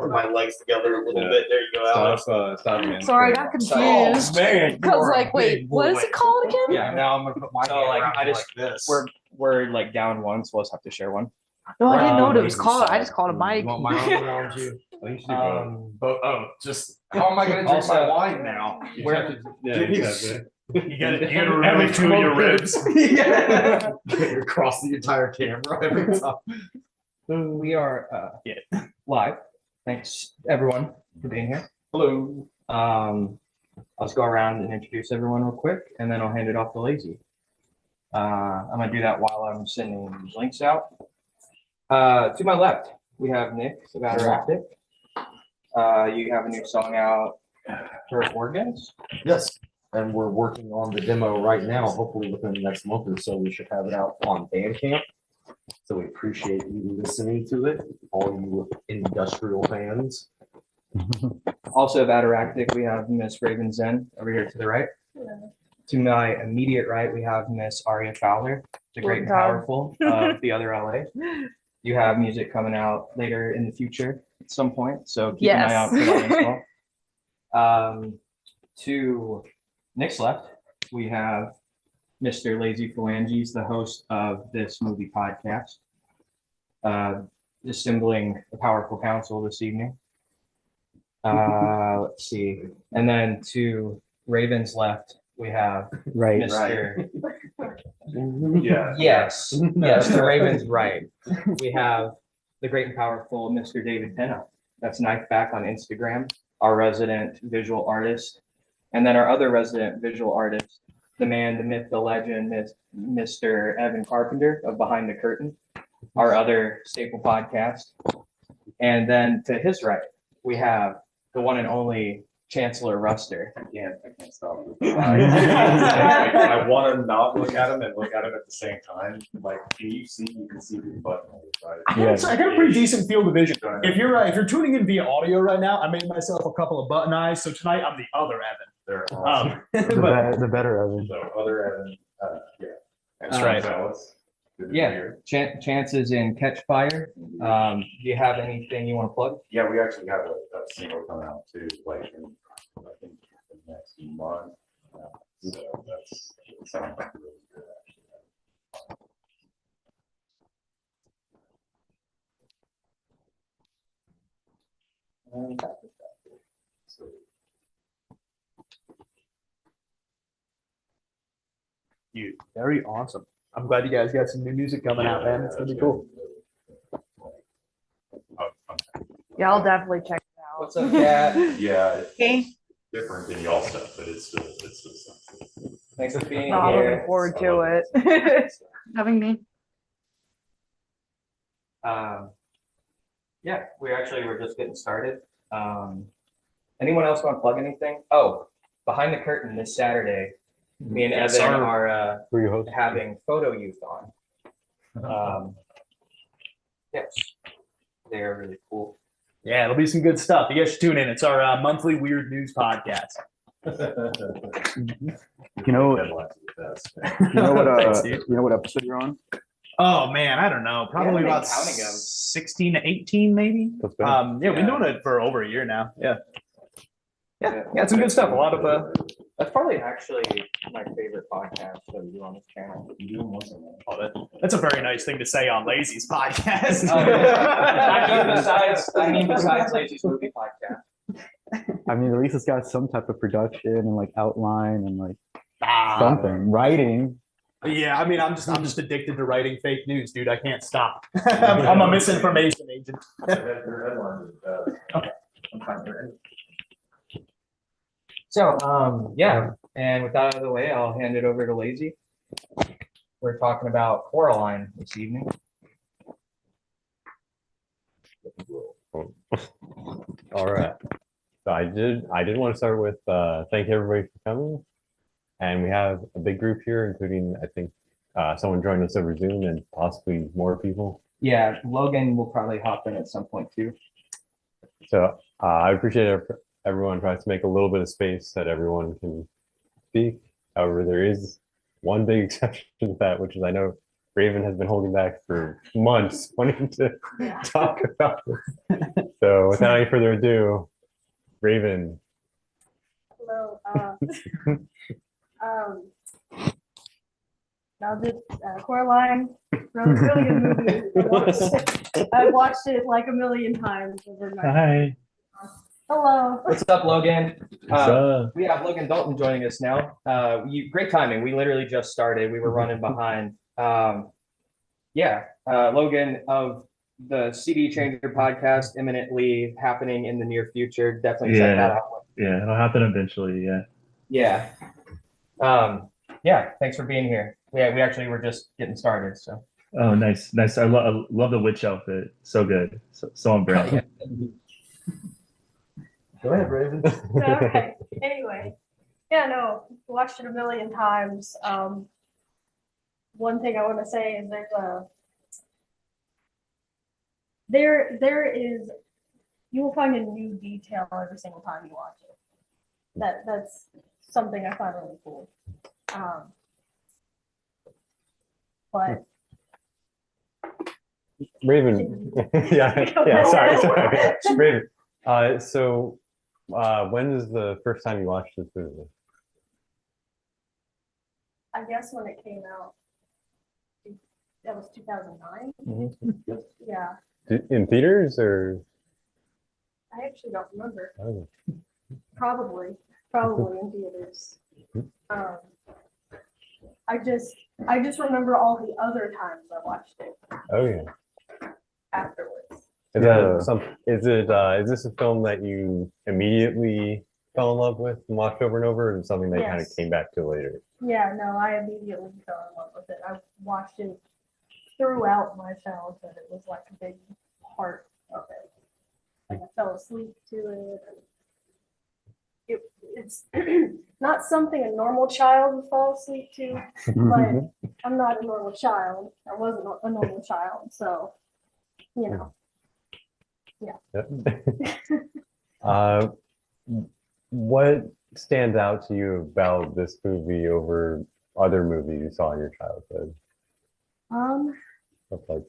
my legs together a little bit. There you go, Alex. Stop, man. Sorry, I got confused. Oh man, Cause like, wait, what is it called again? Yeah, now I'm gonna put my hand like, around I you just- like this. We're like down one, so we'll just have to share one. No, I didn't know what it was Lazy called. I side. just called a mic. You want my arm around you? At least you do But just how am I gonna drink my wine now? both. You gotta remove two of your ribs. Yeah. Across the entire camera every time. We are live. Thanks everyone for being here. Hello. I'll just go around and introduce everyone real quick, and then I'll hand it off to Lazy. I'm gonna do that while I'm sending these links out. To my left, we have Nick of Interactive. You have a new song out for organs. Yes, and we're working on the demo right now. Hopefully within the next month or so, we should have it out on Bandcamp. So we appreciate you listening to it, all you industrial fans. Also of Interactive, we have Miss Raven Zen over here to the right. To my immediate right, we have Miss Aria Fowler, the great and powerful of the other LA. You have music coming out later in the future at some point, so keep an eye out for that as well. To Nick's left, we have Mr. Lazy Phalanges, the host of this movie podcast, assembling a powerful council this evening. Let's see, and then to Raven's left, we have Mr. Yeah. Yes, the Raven's right. We have the great and powerful Mr. David Penna. That's Knife Back on Instagram, our resident visual artist. And then our other resident visual artist, the man, the myth, the legend, Mr. Evan Carpenter of Behind the Curtain, our other staple podcast. And then to his right, we have the one and only Chancellor Ruster. I can't stop. I want to not look at him and look at him at the same time. Like, you can see the button on the side. I got a pretty decent field of vision. If you're tuning in via audio right now, I made myself a couple of button eyes. So tonight I'm the other Evan. They're awesome. The better Evan. So other Evan, yeah. That's right. Dallas. Good to be Yeah, here. Chances in Catch Fire. Do you have anything you want to plug? Yeah, we actually have a single coming out too, like in, I think the next month. So that's it sounds like really good actually. So, Dude, very awesome. I'm glad you guys got some new music coming out, man. It's gonna be cool. Yeah, I'll definitely check it out. What's up, Kat? yeah, Okay. it's different than y'all stuff, but it's still something. Thanks for being No, I'm here. looking forward to it. Having me. Yeah, we're just getting started. Anyone else want to plug anything? Oh, Behind the Curtain this Saturday, me and Yes, Evan sir. are Who are you hosting? having photo youth on. Yes, they're really cool. Yeah, it'll be some good stuff. You guys should tune in. It's our monthly weird news podcast. You know, Deadlines are the best. you know what? Thanks, dude. You know what episode you're on? Oh man, I don't know. Probably been about counting 'em. 16 to 18, maybe. That's bad. Yeah, we've been doing it for over a year now. Yeah. Yeah, some good stuff. A lot of That's probably actually my favorite podcast that we do on this channel. You do them once in a while. that's a very nice thing to say on Lazy's podcast. I mean, besides Lazy's movie podcast. I mean, at least it's got some type of production and like outline and like something writing. Yeah, I mean, I'm just addicted to writing fake news, dude. I can't stop. I'm a misinformation agent. Your headlines are the best. Okay. I'm fine with it. So, yeah, and with that out of the way, I'll hand it over to Lazy. We're talking about Coraline this evening. All right. So I did want to start with thank everybody for coming. And we have a big group here, including I think someone joined us over Zoom and possibly more people. Yeah, Logan will probably hop in at some point too. So I appreciate everyone tries to make a little bit of space that everyone can speak. However, there is one big exception to that, which is I know Raven has been holding back for months wanting to Yeah. talk about this. So without any further ado, Raven. Hello. Now this Coraline, really good movie. I watched it like a million times overnight. Hi. Hello. What's up, Logan? What's up? We have Logan Dalton joining us now. Great timing. We literally just started. We were running behind. Logan of the CD Changer podcast, imminently happening in the near future. Definitely check that out. Yeah, it'll happen eventually. Yeah. Yeah. Thanks for being here. Yeah, we actually were just getting started. So. Oh, nice. I love the witch outfit. So good. So on brand. Go ahead, Raven. Okay. Anyway, watched it a million times. One thing I want to say is you will find a new detail every single time you watch it. That's something I find really cool. But Raven. yeah, sorry. Raven. So when is the first time you watched this movie? I guess when it came out, that was 2009. Mm-hmm. Yeah, In theaters or? I actually don't remember. Oh. Probably in theaters. I just remember all the other times I watched it Oh yeah. afterwards. Is this a film that you immediately fell in love with and watched over and over, and something that kind of Yes. came back to later? Yeah, no, I immediately fell in love with it. I watched it throughout my childhood. It was like a big part of it. Like I fell asleep to it. It's not something a normal child would fall asleep to, but I'm not a normal child. I wasn't a normal child, so What stands out to you about this movie over other movies you saw in your childhood? Okay.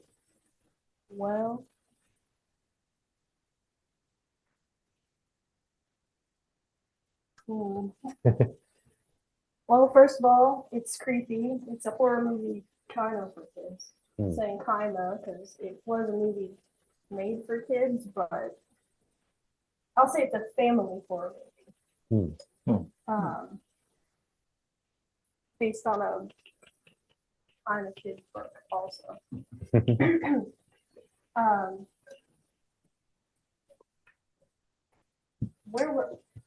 Well, well, first of all, it's creepy. It's a horror movie kind of for kids. I'm saying kind of because it was a movie made for kids, but I'll say it's a family horror movie. Based on a kind of kid's book also.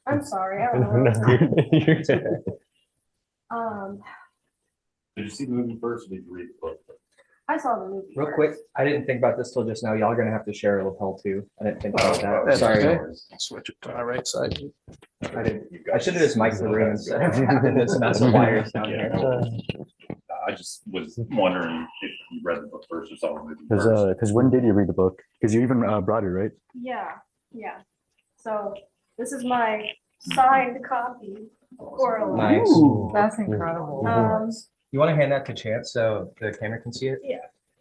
I'm sorry, I don't know. Did you see the movie first or did you read the book? I saw the movie. Real first. quick, I didn't think about this till just now. Y'all are gonna have to share a lapel too. I didn't think about that. Sorry. Switch it to my right side. I should have just mic'd the room instead of having this mess of wires down here. I just was wondering if you read the book first or saw the movie first. Because when did you read the book? Because you even brought it, right? Yeah. So this is my signed copy of Coraline. Nice. That's incredible. You want to hand that to Chance so the camera can see it?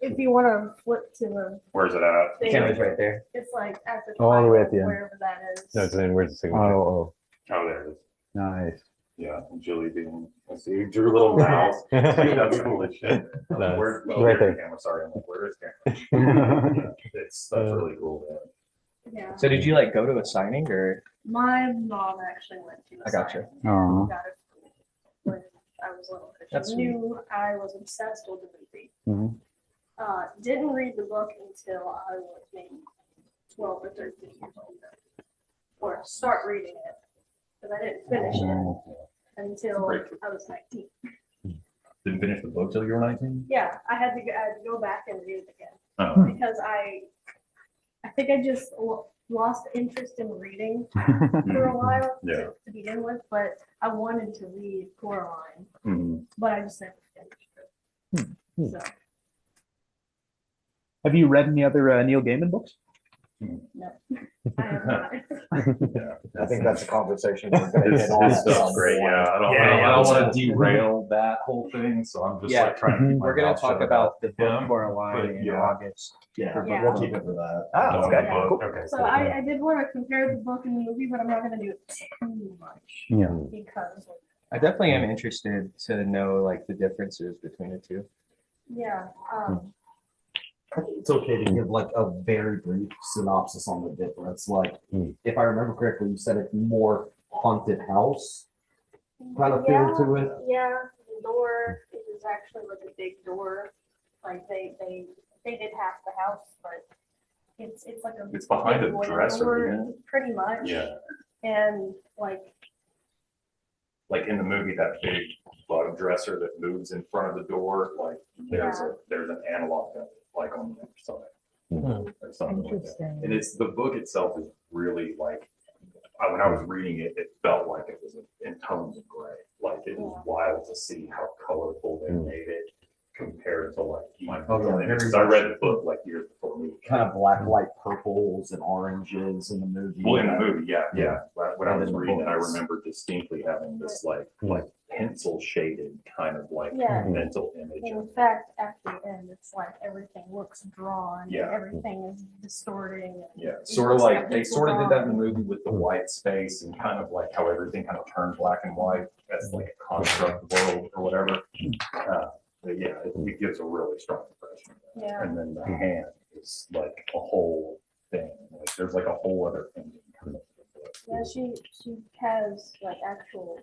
If you want to flip to the Where's it at? The camera's right there. it's like at the All the way at the title, end. wherever that is. No, it's in. Where's the signature? Oh, Oh, there it is. nice. Yeah, and Julie being, I see, you drew a little mouth. That's cool as shit. I'm like, where- oh, Right there's there. the camera. Sorry, I'm like, where is camera? Yeah, that's really cool, man. Yeah. So did you like go to a signing or? My mom actually went to. I gotcha. Oh. Got it when I was little. 'Cause That's she knew I was obsessed with the movie. Mhm. Didn't read the book until I was maybe 12 or 13 years old. Or start reading it. Because I didn't finish it until I was 19. Didn't finish the book till you were 19? Yeah, I had to go back and read it again. Oh, Because I think I just lost interest in reading for a while Yeah. to begin with, but I wanted to read Coraline, Mhm. but I just never finished it. So Have you read any other Neil Gaiman books? No, I am not. Yeah. I think that's a conversation we're gonna This, get on. this at stuff's some great, point. yeah, I don't want to derail that whole thing, so I'm just Yeah. like trying to keep my We're gonna mouth talk shut about the book him, Coraline but in yeah. August. Yeah, Yeah. we'll keep it for that. Oh, okay, Yeah. cool. Okay. So I did want to compare the book and the movie, but I'm not gonna do it too much Yeah. because, I definitely am interested to know like the differences between the two. yeah, I think it's okay to give like a very brief synopsis on the difference. Like, if I remember correctly, you said it's more haunted house kind of feel to it. Yeah, the door is actually like a big door. Like they did half the house, but it's like a. It's behind big a wooden dresser, door, isn't pretty much. Yeah, And like, like in the movie, that big bug dresser that moves in front of the door, like there's an analog of it, like on the other side. Or something like that. And it's, the book itself is really like, when I was reading it, it felt like it was in tones of gray. Like it was wild to see how colorful they made it compared to like my because I read the book like years before me. Kind of black, light purples and oranges in the movie. Well, in the movie, yeah. When I And was in the reading it, I books. remember distinctly having this like pencil shaded kind of like Yeah. mental image. in fact, at the end, it's like everything looks drawn. Yeah. And everything is distorting. And Yeah, it sort of looks like a they pencil sort of did that in the drawing. movie with the white space and kind of like how everything kind of turned black and white as like a construct world or whatever. But yeah, it gives a really strong impression. Yeah. And then the hand is like a whole thing. Like there's like a whole other thing. Kind of Yeah, she has like actual,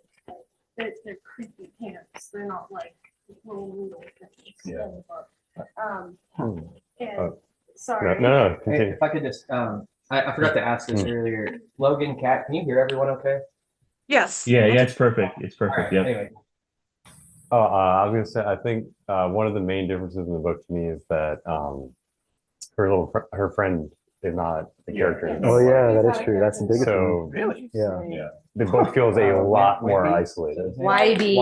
like, they're creepy hands. They're not like little noodle things. Yeah. in the book. And, No, sorry. no, Hey, continue. if I could just, I forgot to ask this earlier. Logan, Kat, can you hear everyone okay? Yes. Yeah, it's perfect. It's All perfect. right, Yep. anyway, I was gonna say, I think one of the main differences in the book to me is that her friend is not a character. in the Oh book. yeah, that is true. That's the biggest one. So really? Yeah. Yeah. the book feels a lot more Whitey? isolated. Whitey.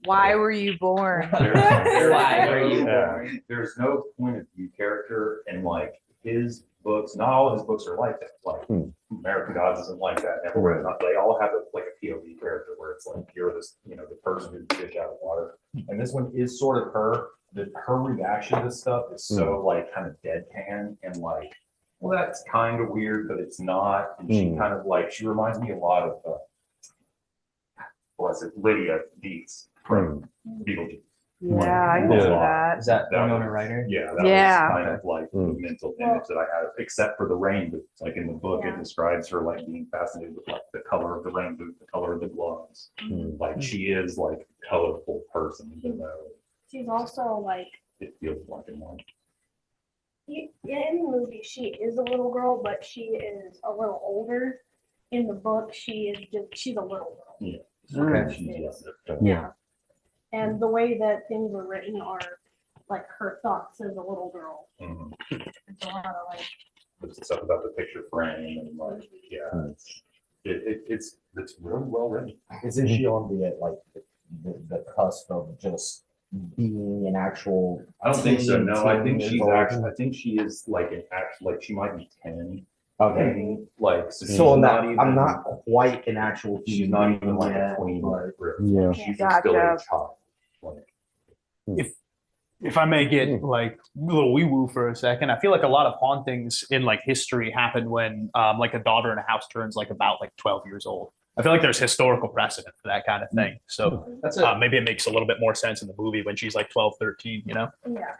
Why were you born? Why were you Yeah. born? There's no point of view character and like his books, not all his books are like that. Like American Gods isn't like that. Never, they all have like a POV character where it's like you're this, the person who fish out of water. And this one is sort of her. Her reaction to stuff is so like kind of deadpan and like, well, that's kind of weird, but it's not. And she kind of like, she reminds me a lot of Lydia Dietz from Beetlejuice. Yeah, I can see that. Is that That Winona was- Ryder? Yeah, that Yeah. was kind of like the mental image that I had, except for the rain boots. Like in the book, Yeah. it describes her like being fascinated with like the color of the rain boot, the color of the gloves. Like she is like a colorful person, even though She's also like, it feels black and white. in the movie, she is a little girl, but she is a little older. In the book, she's a little girl. Yeah. Okay. She's younger. Yeah. And the way that things are written are like her thoughts as a little girl. Mhm. It's a lot of like, There's stuff about the picture frame and like, yeah, it's really well written. Isn't she on the like the cusp of just being an actual? I don't think so. No, I think teen she's years old? actually. I think she is like an act. Like she might be 10. Okay. Maybe, like so. So she's I'm not not, even. I'm not quite an actual. She's not even like yet, a queen. but- Yeah. She's Gotcha. still a child. Like, If I may get like a little wee woo for a second, I feel like a lot of hauntings in like history happen when like a daughter in a house turns like about like 12 years old. I feel like there's historical precedent for that kind of thing. So That's maybe it makes a little bit more sense in the movie when she's like 12, 13, yeah.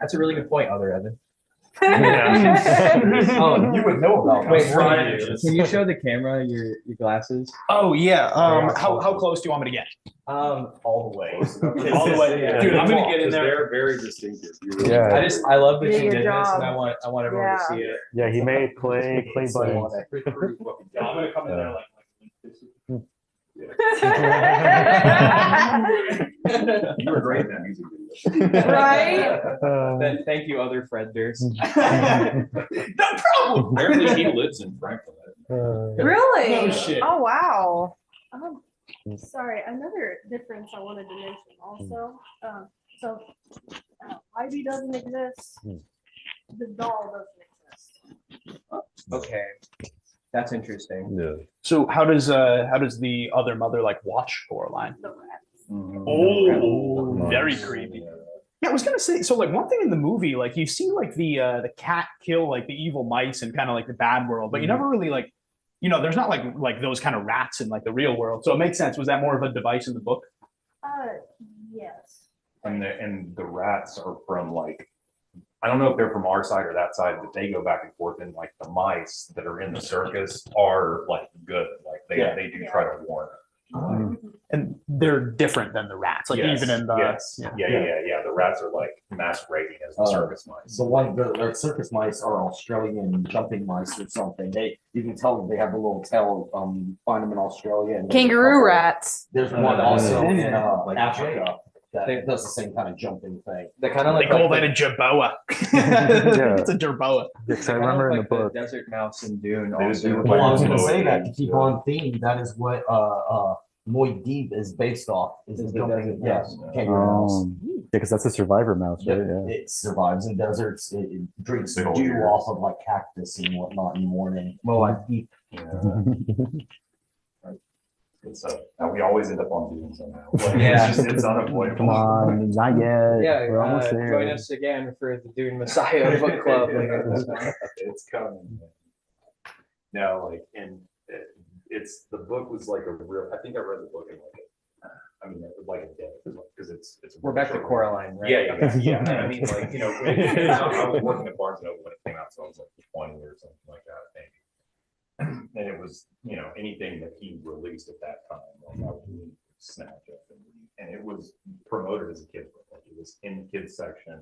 That's a really good point, other Evan. Oh, you would know about. Wait, that. Ryan, can you show the camera your glasses? Oh yeah. How close do you want me to get? All the way. All the way. Yeah. Dude, I'm gonna get in Because there. They're very distinctive. You really- Yeah. I love that Yeah, you good did this, job. and I want everyone Yeah. to see it. Yeah, he made clay So, buttons. Yeah, I'm gonna come in there like. You were great in that music video. Right? Thank you, other Fred Durst. No problem. Apparently he lives in Franklin. Really? Oh, shit. Oh, wow. Sorry, another difference I wanted to mention also. So Ivy doesn't exist. The doll doesn't exist. Okay, that's interesting. Yeah. So how does the other mother like watch Coraline? The rats. Oh, very Nice. creepy. Yeah, I was gonna say, so like one thing in the movie, like you see like the cat kill like the evil mice in kind of like the bad world, but you never really like, there's not like those kind of rats in like the real world. So it makes sense. Was that more of a device in the book? Yes. And the rats are from like, I don't know if they're from our side or that side, but they go back and forth, and like the mice that are in the circus are like good. Like they do try to warn her. And they're different than the rats, like Yes, even in the yes, yeah. The rats are like masquerading as the circus mice. The circus mice are Australian jumping mice or something. You can tell that they have a little tail. Find them in Australia. And there's a Kangaroo couple- rats. There's one also in Like Africa that does the same kind of jumping thing. They kind of they like call like that a jerboa. Yeah. It's a jerboa. Because I kind of remember in the like book. desert mouse in Dune. They Also, do. Well, I was gonna Moe say that to is, keep yeah. on theme. That is what Moy is based off. Is the Is the jumping? desert Yes, mouse. kangaroo mouse. Yeah, because that's a survivor mouse, right? Yeah. It survives in deserts. It drinks Big old dew ears. off of like cactus and whatnot in the morning. Yeah. And so now we always end up on Dune somehow. Like, Yeah. it's unavoidable. Come on, not yet. Yeah, We're almost there. join us again for the Dune Messiah book club later this month. It's coming. No, like, and it's the book was like a real. I think I read the book in like a day, because it's. We're back to Coraline, right? Yeah. I mean, like, I was working at Barnes and Noble when it came out, so I was like 20 or something like that, maybe. And it was, anything that he released at that time, like I would snatch up and it was promoted as a kid's book. Like it was in the kids section.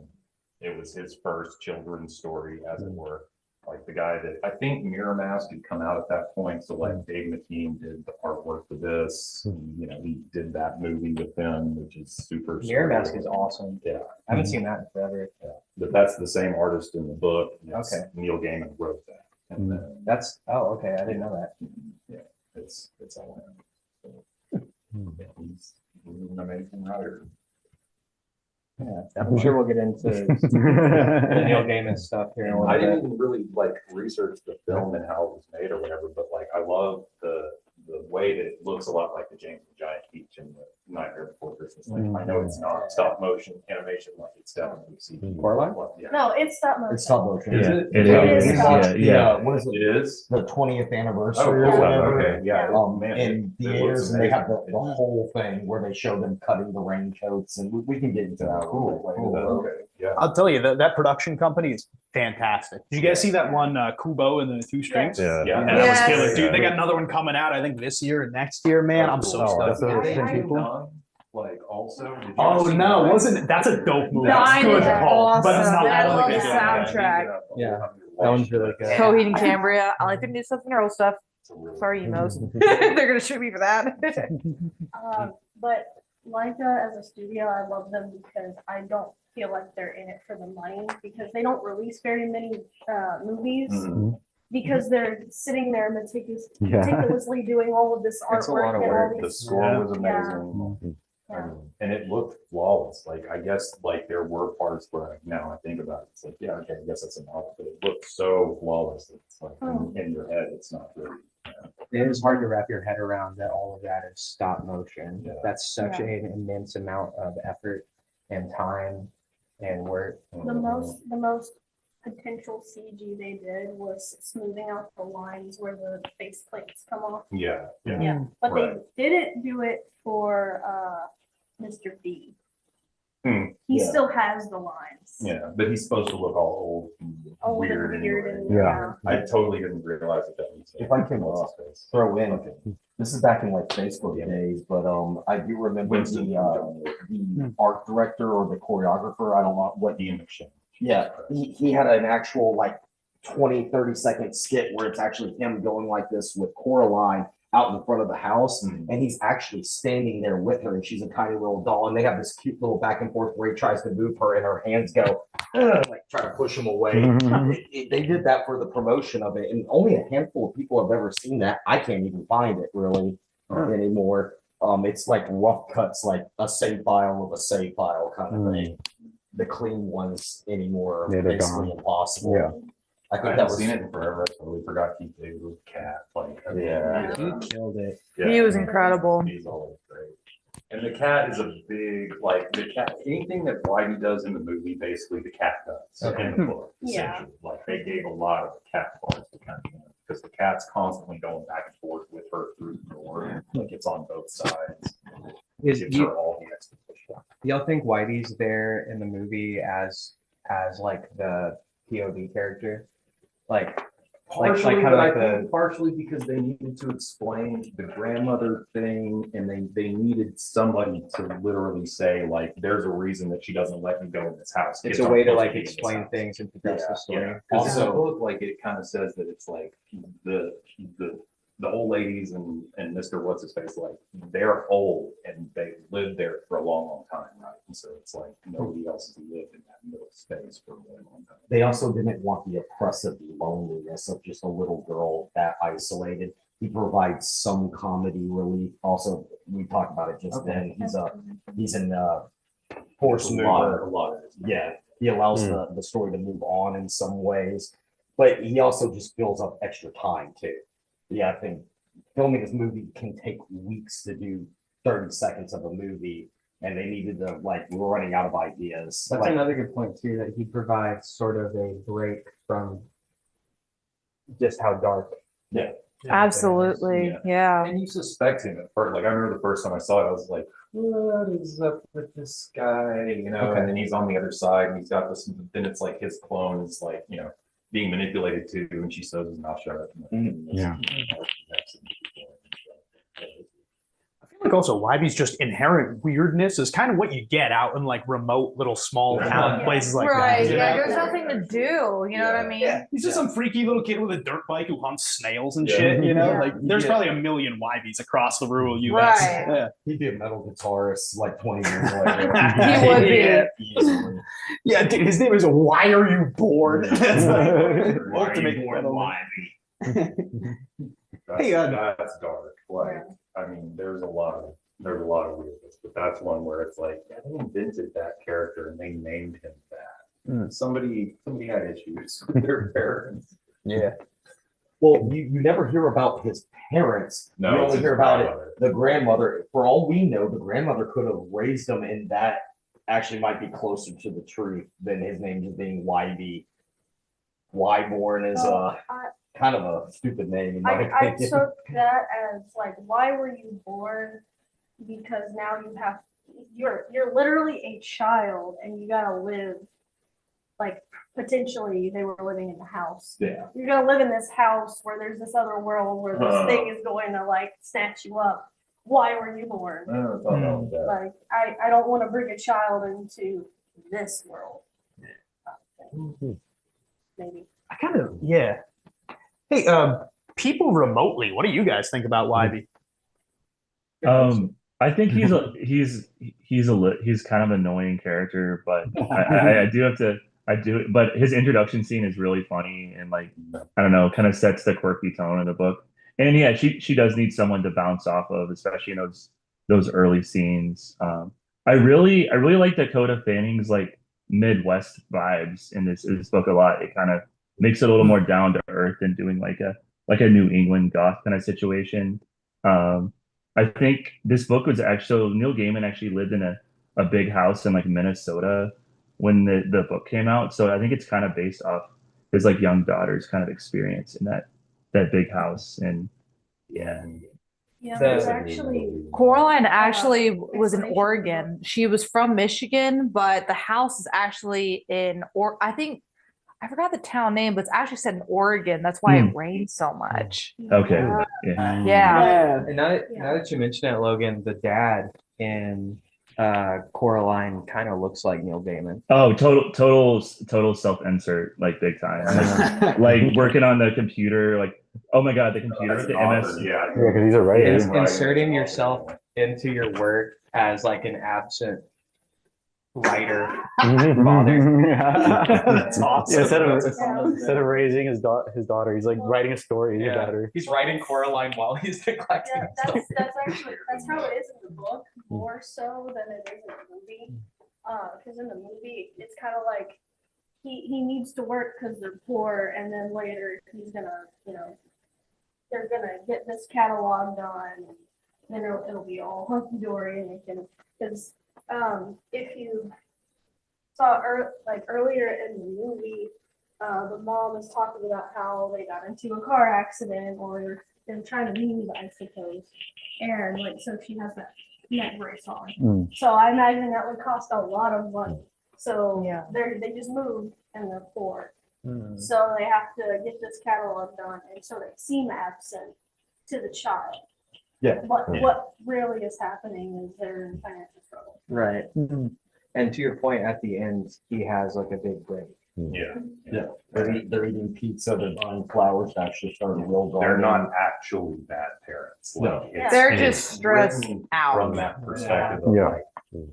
It was his first children's story, as it were. Like the guy that I think Mirror Mask had come out at that point. So like Dave McKean did the artwork for this. He did that movie with them, which is super. Mirror surreal. Mask is awesome. Yeah. I haven't seen that in forever. But that's the same artist in the book. and it's Okay. Neil Gaiman wrote that. And then Okay. I didn't know that. it's all him. So, yeah, he's an amazing writer. Yeah, I'm sure we'll get into the Neil Gaiman stuff here in a I little didn't bit. even really like research the film and how it was made or whatever, but like I love the way that it looks a lot like the James the Giant Peach and the Nightmare Before Christmas. Like, I know it's not stop motion animation, like it's definitely CG. Coraline? Yeah. No, it's stop motion. It's stop motion. Is Yeah, it? it is. Yeah. What is it? It is? The 20th anniversary Oh, or cool. whatever. Okay, yeah. Man, In it looks theaters, and they have the amazing. whole thing where they show them cutting the raincoats, and we can get into that. a little bit later. Okay, yeah. I'll tell you that production company is fantastic. Did you guys see that one Kubo and the Two Strings? Yeah. Yeah. And that was Yes. killer, dude. They got another one coming out, I think this year and next year, man. I'm so Oh, stoked. that's what Did same they do people? Nine, like also? Did you Oh ever see no, Nine? wasn't it? That's a dope movie. Nine That's good is call, but it's awesome. not I one love they the did. soundtrack. Yeah. That one's really good. Coheed and Cambria. I like them to do something earl stuff. Sorry, emos. They're gonna shoot me for that. But Leica as a studio, I love them because I don't feel like they're in it for the money, because they don't release very many movies, Mhm. because they're sitting there Yeah. meticulously doing all of this It's a lot artwork of and all work. The these. score was Yeah. amazing. Yeah. And it looked flawless. Like, I guess, like, there were parts where now I think about it, it's like, yeah, okay, I guess that's a novel, but it looked so flawless. It's like in your head, it's not really. It is hard to wrap your head around that all of that is stop motion. Yeah. That's such an immense amount of effort and time and work. The most potential CG they did was smoothing out the lines where the face plates come off. Yeah, yeah. Yeah, but Right. they didn't do it for Mr. B. Hmm, He yeah. still has the lines. Yeah, but he's supposed to look all old and Old weird and weird anyway. and Yeah. I totally didn't realize that was. If I can, What's his face? throw in, Okay. this is back in like Facebook days, but I do remember Winston the art director or the choreographer, I don't know what. Ian McShane. Yeah, he had an actual like 20-30 second skit where it's actually him going like this with Coraline out in front of the house, Mhm. and he's actually standing there with her, and she's a tiny little doll, and they have this cute little back and forth where he tries to move her, and her hands go like try to push him away. They did that for the promotion of it, and only a handful of people have ever seen that. I can't even find it really anymore. It's like rough cuts, like a save file of a save file kind of thing. The clean ones anymore Yeah, are they're basically gone. impossible. Yeah. I I think that haven't was. seen it in forever. I totally forgot Keith David was a cat. Like, I mean, Yeah. He killed it. He was incredible. He's always great. And the cat is a big, like, the cat, anything that Whitey does in the movie, basically the cat does Okay. in the book, Yeah. essentially. Like, they gave a lot of the cat parts to kind of, because the cat's constantly going back and forth with her through the door. Like, it's on both sides. It gives her all the exposition. Y'all think Whitey's there in the movie as like the POV character? Like Partially, kinda but like I think partially because they needed to explain the grandmother thing, and they needed somebody to literally say, like, there's a reason that she doesn't let me go in this house. it's Kids a aren't way to supposed like be in this explain house. things and progress the story. Yeah. Because in the Also- book, like, it kind of says that it's like the old ladies and Mr. What's his face, like, they're old and they lived there for a long, long time, right? And so it's like nobody else has lived in that middle space for a really long time. They also didn't want the oppressive loneliness of just a little girl that isolated. He provides some comedy relief. Also, we talked about it just then. He's in horse A mover. lot of it. Yeah, he allows the story to move on in some ways, but he also just fills up extra time too. Yeah, I think filming this movie can take weeks to do 30 seconds of a movie, and they needed to, like, we were running out of ideas. That's Like, another good point too, that he provides sort of a break from just how dark. Absolutely. Yeah. And you suspect him at first. Like, I remember the first time I saw it, I was like, what is up with this guy? You know, Okay. and then he's on the other side and he's got this, then it's like his clone is like, you know, being manipulated too, and she sews his mouth shut. Yeah. I feel like also Wybie's just inherent weirdness is kind of what you get out in like remote little small town Yeah. places like Right. that. you Yeah. know? There's nothing to do. You know what I mean? Yeah, he's just some freaky little kid with a dirt bike who hunts snails and Yeah. shit, you know? Yeah. Like, there's Yeah. probably a million Wybies across the rural US. Right. Yeah. he'd be a metal guitarist like 20 years later. He would be. Yeah. Easily. Yeah, dude, his name is Why Are You Bored? That's like Why are ultimate you born metal. That's, Hey, that's dark. Like, I mean, there's a lot of weirdness, but that's one where it's like, yeah, they invented that character and they named him that. Somebody had issues with their parents. Yeah. Well, you never hear about his parents. No, you it's only his hear about grandmother. the grandmother. For all we know, the grandmother could have raised him, and that actually might be closer to the truth than his name just being Wybie. Wyborn is I- kind of a stupid name in my I opinion. took that as like, why were you born? Because now you're literally a child and you gotta live, like, potentially they were living in the house. Yeah. You're gonna live in this house where there's this other world where this Huh. thing is going to like snatch you up. Why were you born? I never thought about that. Like, I don't want to bring a child into this world. Maybe. I kind of, yeah. Hey, people remotely, what do you guys think about Wybie? I think he's kind of an annoying character, but I do have to but his introduction scene is really funny and, like, I don't know, kind of sets the quirky tone of the book. And yeah, she does need someone to bounce off of, especially in those early scenes. I really like Dakota Fanning's, like, Midwest vibes in this book a lot. It kind of makes it a little more down to earth and doing like a New England goth kind of situation. I think this book was actually, so Neil Gaiman actually lived in a big house in, like, Minnesota when the book came out. So I think it's kind of based off his, like, young daughter's kind of experience in that big house. And yeah. Yeah, The- there's actually Coraline actually was in explanation. Oregon. She was from Michigan, but the house is actually in, or I think, I forgot the town name, but it's actually set in Oregon. That's why it rains so much. Okay. Yeah. Yeah. Yeah. And now that you mention it, Logan, the dad in Coraline kind of looks like Neil Gaiman. Oh, total self-insert, like, big time. Like working on the computer, like, oh my God, the computer with the MS. Yeah. Yeah, because he's a writer. Inserting yourself into your work as, like, an absent writer. That's awesome. Yeah, instead That's of, instead of raising his daughter, he's like writing a story Yeah. about her. He's writing Coraline while he's neglecting Yeah, himself. that's actually, that's how it is in the book, more so than it is in the movie. Because in the movie, it's kind of like he needs to work because they're poor, and then later he's gonna, they're gonna get this catalog done, and then it'll be all hunky dory, and it can, because if you saw earlier in the movie, the mom is talking about how they got into a car accident, or they're trying to leave, I suppose, and like so she has that neck brace on. So I imagine that would cost a lot of money. So Yeah. they just moved and they're poor. So they have to get this catalog done, and so they seem absent to the child. Yeah. But Yeah. what really is happening is they're in financial trouble. Right. And to your point, at the end, he has like a big break. Yeah. Yeah, they're eating pizza, they're buying flowers to actually start a real They're garden. not actually bad parents. No. Like, it's- They're it's just stressed written out. From that perspective of Yeah.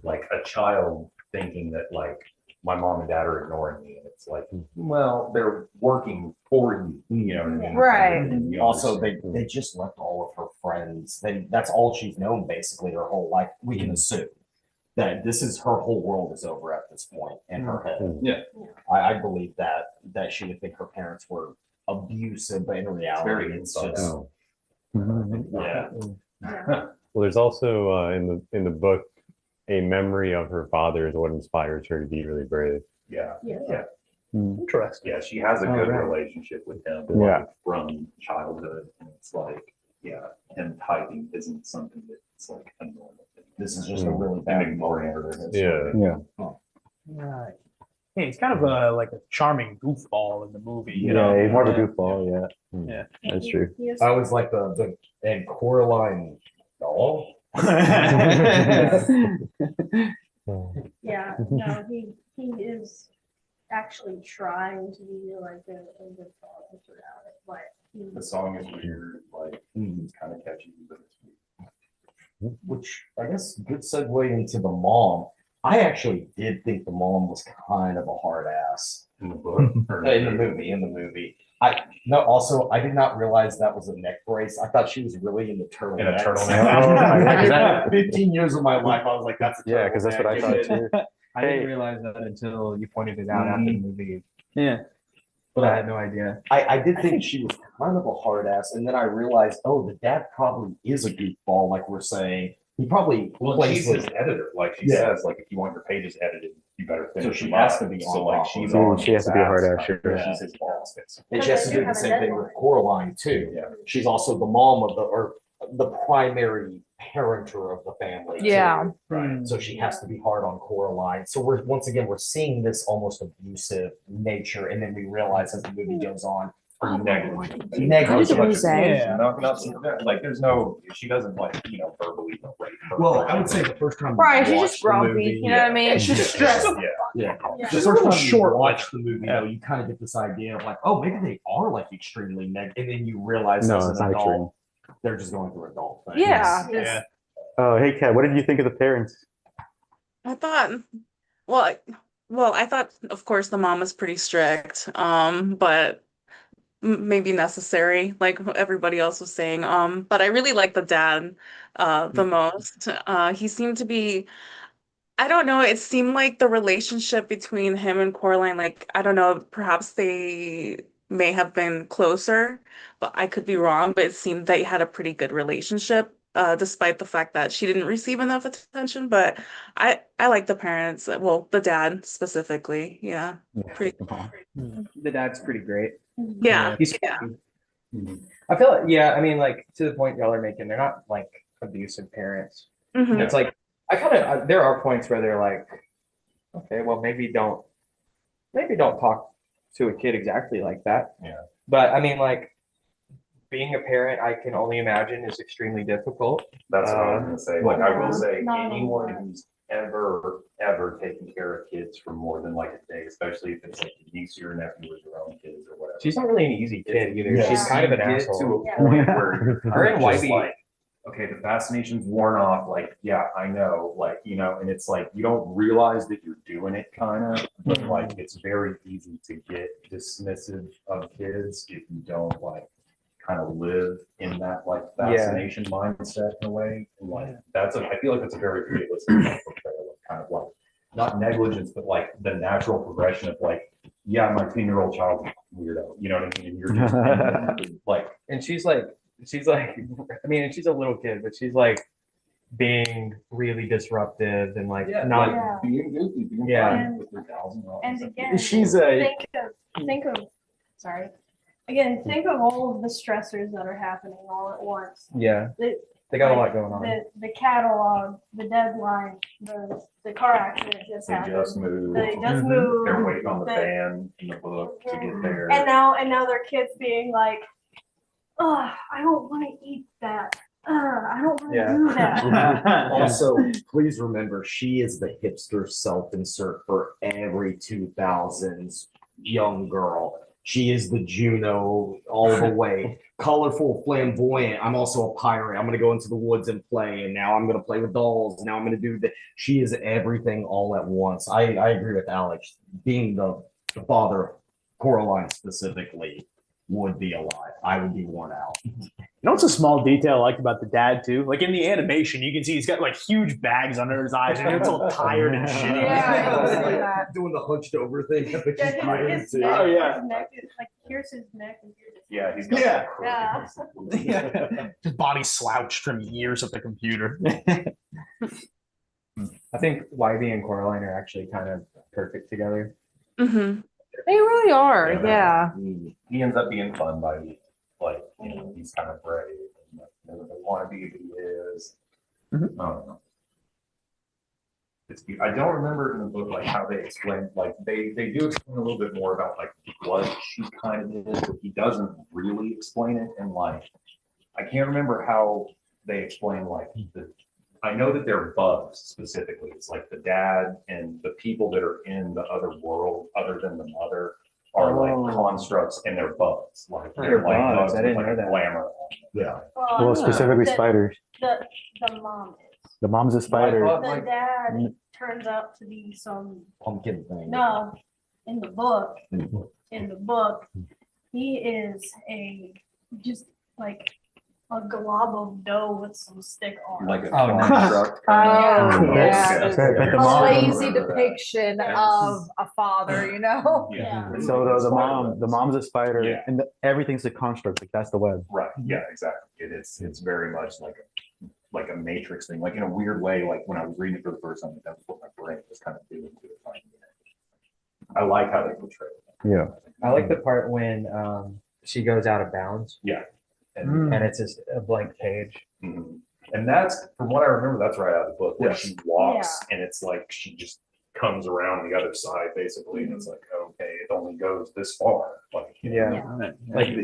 like a child thinking that like my mom and dad are ignoring me. And it's like, well, they're working for you, you know what I mean? Right. And you Also, understand. they just left all of her friends. That's all she's known basically her whole life. We can assume that this is her whole world is over at this point in her head. Yeah. I believe that she would think her parents were abusive, but in reality, very it's inside just. out. Yeah. Well, there's also in the book a memory of her father is what inspires her to be really brave. Yeah. Yeah. Yeah. Interesting. Yeah. She has a Oh, good right. relationship with him Yeah. like, from childhood. And it's like, yeah, him typing isn't something that's like a normal thing. This is just a really And bad ignoring moment. her. Yeah. Right. Hey, he's kind of like a charming goofball in the movie. You Yeah, know? he's more of a goofball. Yeah, Yeah. that's true. He is- I always like and Coraline doll. Yeah, no, he is actually trying to be like a good father throughout it, but he, The song is weird, like it's kind of catchy, but it's weird. Which I guess good segue into the mom. I actually did think the mom was kind of a hard ass In the book. or in the movie. Also I did not realize that was a neck brace. I thought she was really into turtlenecks. In a turtleneck. Oh, is that- 15 years of my life, I was like, that's a Yeah, because that's what I thought turtleneck. too. I didn't realize that until you pointed it out after the movie. Yeah. But I had no idea. I did think she was kind of a hard ass, and then I realized, oh, the dad probably is a goofball, like we're saying. He probably Well, plays she's his editor. Like she Yeah. says, like if you want your pages edited, you better finish. she them has up. to be So on like top. she's So on. she has his to be a hard ass, ass, kind of. sure. She's his boss. basically. And she has to They do do the have a same thing deadline. with Coraline too. Yeah. She's also the mom of the primary parenter of the family. too. Yeah. Right. So she has to be hard on Coraline. So we're seeing this almost abusive nature, and then we realize as the movie goes on, Negligent. negligence. Yeah. Like there's no, she doesn't like, verbally rape her. Well, I would say the first time. we Right, she's watched just the grumpy, movie- you know what I mean? She's just stressed. Yeah. Yeah. The first time short you watch the movie, though, you kind of get this idea of like, oh, maybe they are like extremely negative, and then you realize No, as it's an not extreme. adult, they're just going through adult things. Yeah. Yeah. Oh, hey, Kat, what did you think of the parents? I thought, I thought, of course, the mom was pretty strict, but maybe necessary, like everybody else was saying. But I really like the dad, the most. He seemed to be, I don't know, it seemed like the relationship between him and Coraline, like, I don't know, perhaps they may have been closer, but I could be wrong, but it seemed they had a pretty good relationship. Despite the fact that she didn't receive enough attention, but I like the parents, well, the dad specifically, yeah, pretty, The dad's pretty great. yeah, He's yeah. I feel like, yeah, I mean, like to the point y'all are making, they're not like abusive parents. Mhm. It's like there are points where they're like, okay, well maybe don't talk to a kid exactly like that. Yeah. But I mean, like being a parent, I can only imagine is extremely difficult. That's what I was gonna say. Like, I will say, Not anyone anymore. who's ever taken care of kids for more than like a day, especially if it's like your niece or your nephew or your own kids or whatever. She's not really an easy kid either. Yeah. She's kind of an You get asshole. To a Yeah. point where you're Her and kind of just Whitey- like, okay, the fascination's worn off. Like, yeah, I know. Like, and it's like you don't realize that you're doing it, kind of. But like, it's very easy to get dismissive of kids if you don't like kind of live in that like fascination mindset in a way. And like, I feel like that's a very realistic portrayal of kind of like not negligence, but like the natural progression of like yeah, my 10-year-old child weirdo, you know what I mean? You're just like, And she's like, I mean, and she's a little kid, but she's like being really disruptive and like not. Yeah. being goofy, being Yeah. fun with your pals and all. And again, She's a think of, sorry. Again, think of all of the stressors that are happening all at once. Yeah, The, they got a lot going on. the catalog, the deadline, the car accident just They happened. just moved. They just Mhm. moved. They're waiting on the the- van in the book to get there. And now their kids being like, oh, I don't want to eat that. I don't want to Yeah. do that. Also, please remember, she is the hipster self-insert for every 2000s young girl. She is the Juno all the way. Colorful, flamboyant. I'm also a pirate. I'm going to go into the woods and play. And now I'm going to play with dolls. Now I'm going to do that. She is everything all at once. I agree with Alex. Being the father of Coraline specifically would be alive. I would be worn out. You know, it's a small detail I like about the dad too. Like in the animation, you can see he's got like huge bags under his eyes, and he looks all tired and shitty. Yeah, I see that. Doing the hunched over thing. at the Yeah, computer, his too. neck, Oh, yeah. his neck is like, here's his neck and here's his. Yeah, he's got. Yeah. Yeah. His body slouched from years at the computer. I think Wivy and Coraline are actually kind of perfect together. Mm-hmm. They really are. Yeah. He ends up being fun by, like, you know, he's kind of brave and like, doesn't want to be who he is. Mhm. I don't know. I don't remember in the book like how they explain, like they do explain a little bit more about like what she kind of is, but he doesn't really explain it. And like, I can't remember how they explain like I know that they're bugs specifically. It's like the dad and the people that are in the other world, other than the mother, are like constructs and they're bugs. Like They're like bugs. I with, didn't like, know a that. glamour on them. Yeah. Well, specifically the, spiders. The mom is. The mom's a spider. thought- The Like- dad turns out to be some, Pumpkin thing. no, in the book, he is just like a glob of dough with some stick on it. Like a Oh, nice. construct. Oh, yeah. But the A mom- lazy depiction of a father, you know? Yeah. So the mom's a spider, Yeah. and everything's a construct. Like that's the web. Right. Yeah, exactly. It's very much like a matrix thing, like in a weird way, like when I was reading it for the first time, that's what my brain was kind of doing to it. I like how they portray it. Yeah. I like the part when she goes out of bounds And, and it's just a blank page. mhm. And that's, from what I remember, that's right out of the book, where she walks and it's like she just comes around the other side basically, and it's like, okay, it only goes this far. Like, you know. Yeah. Like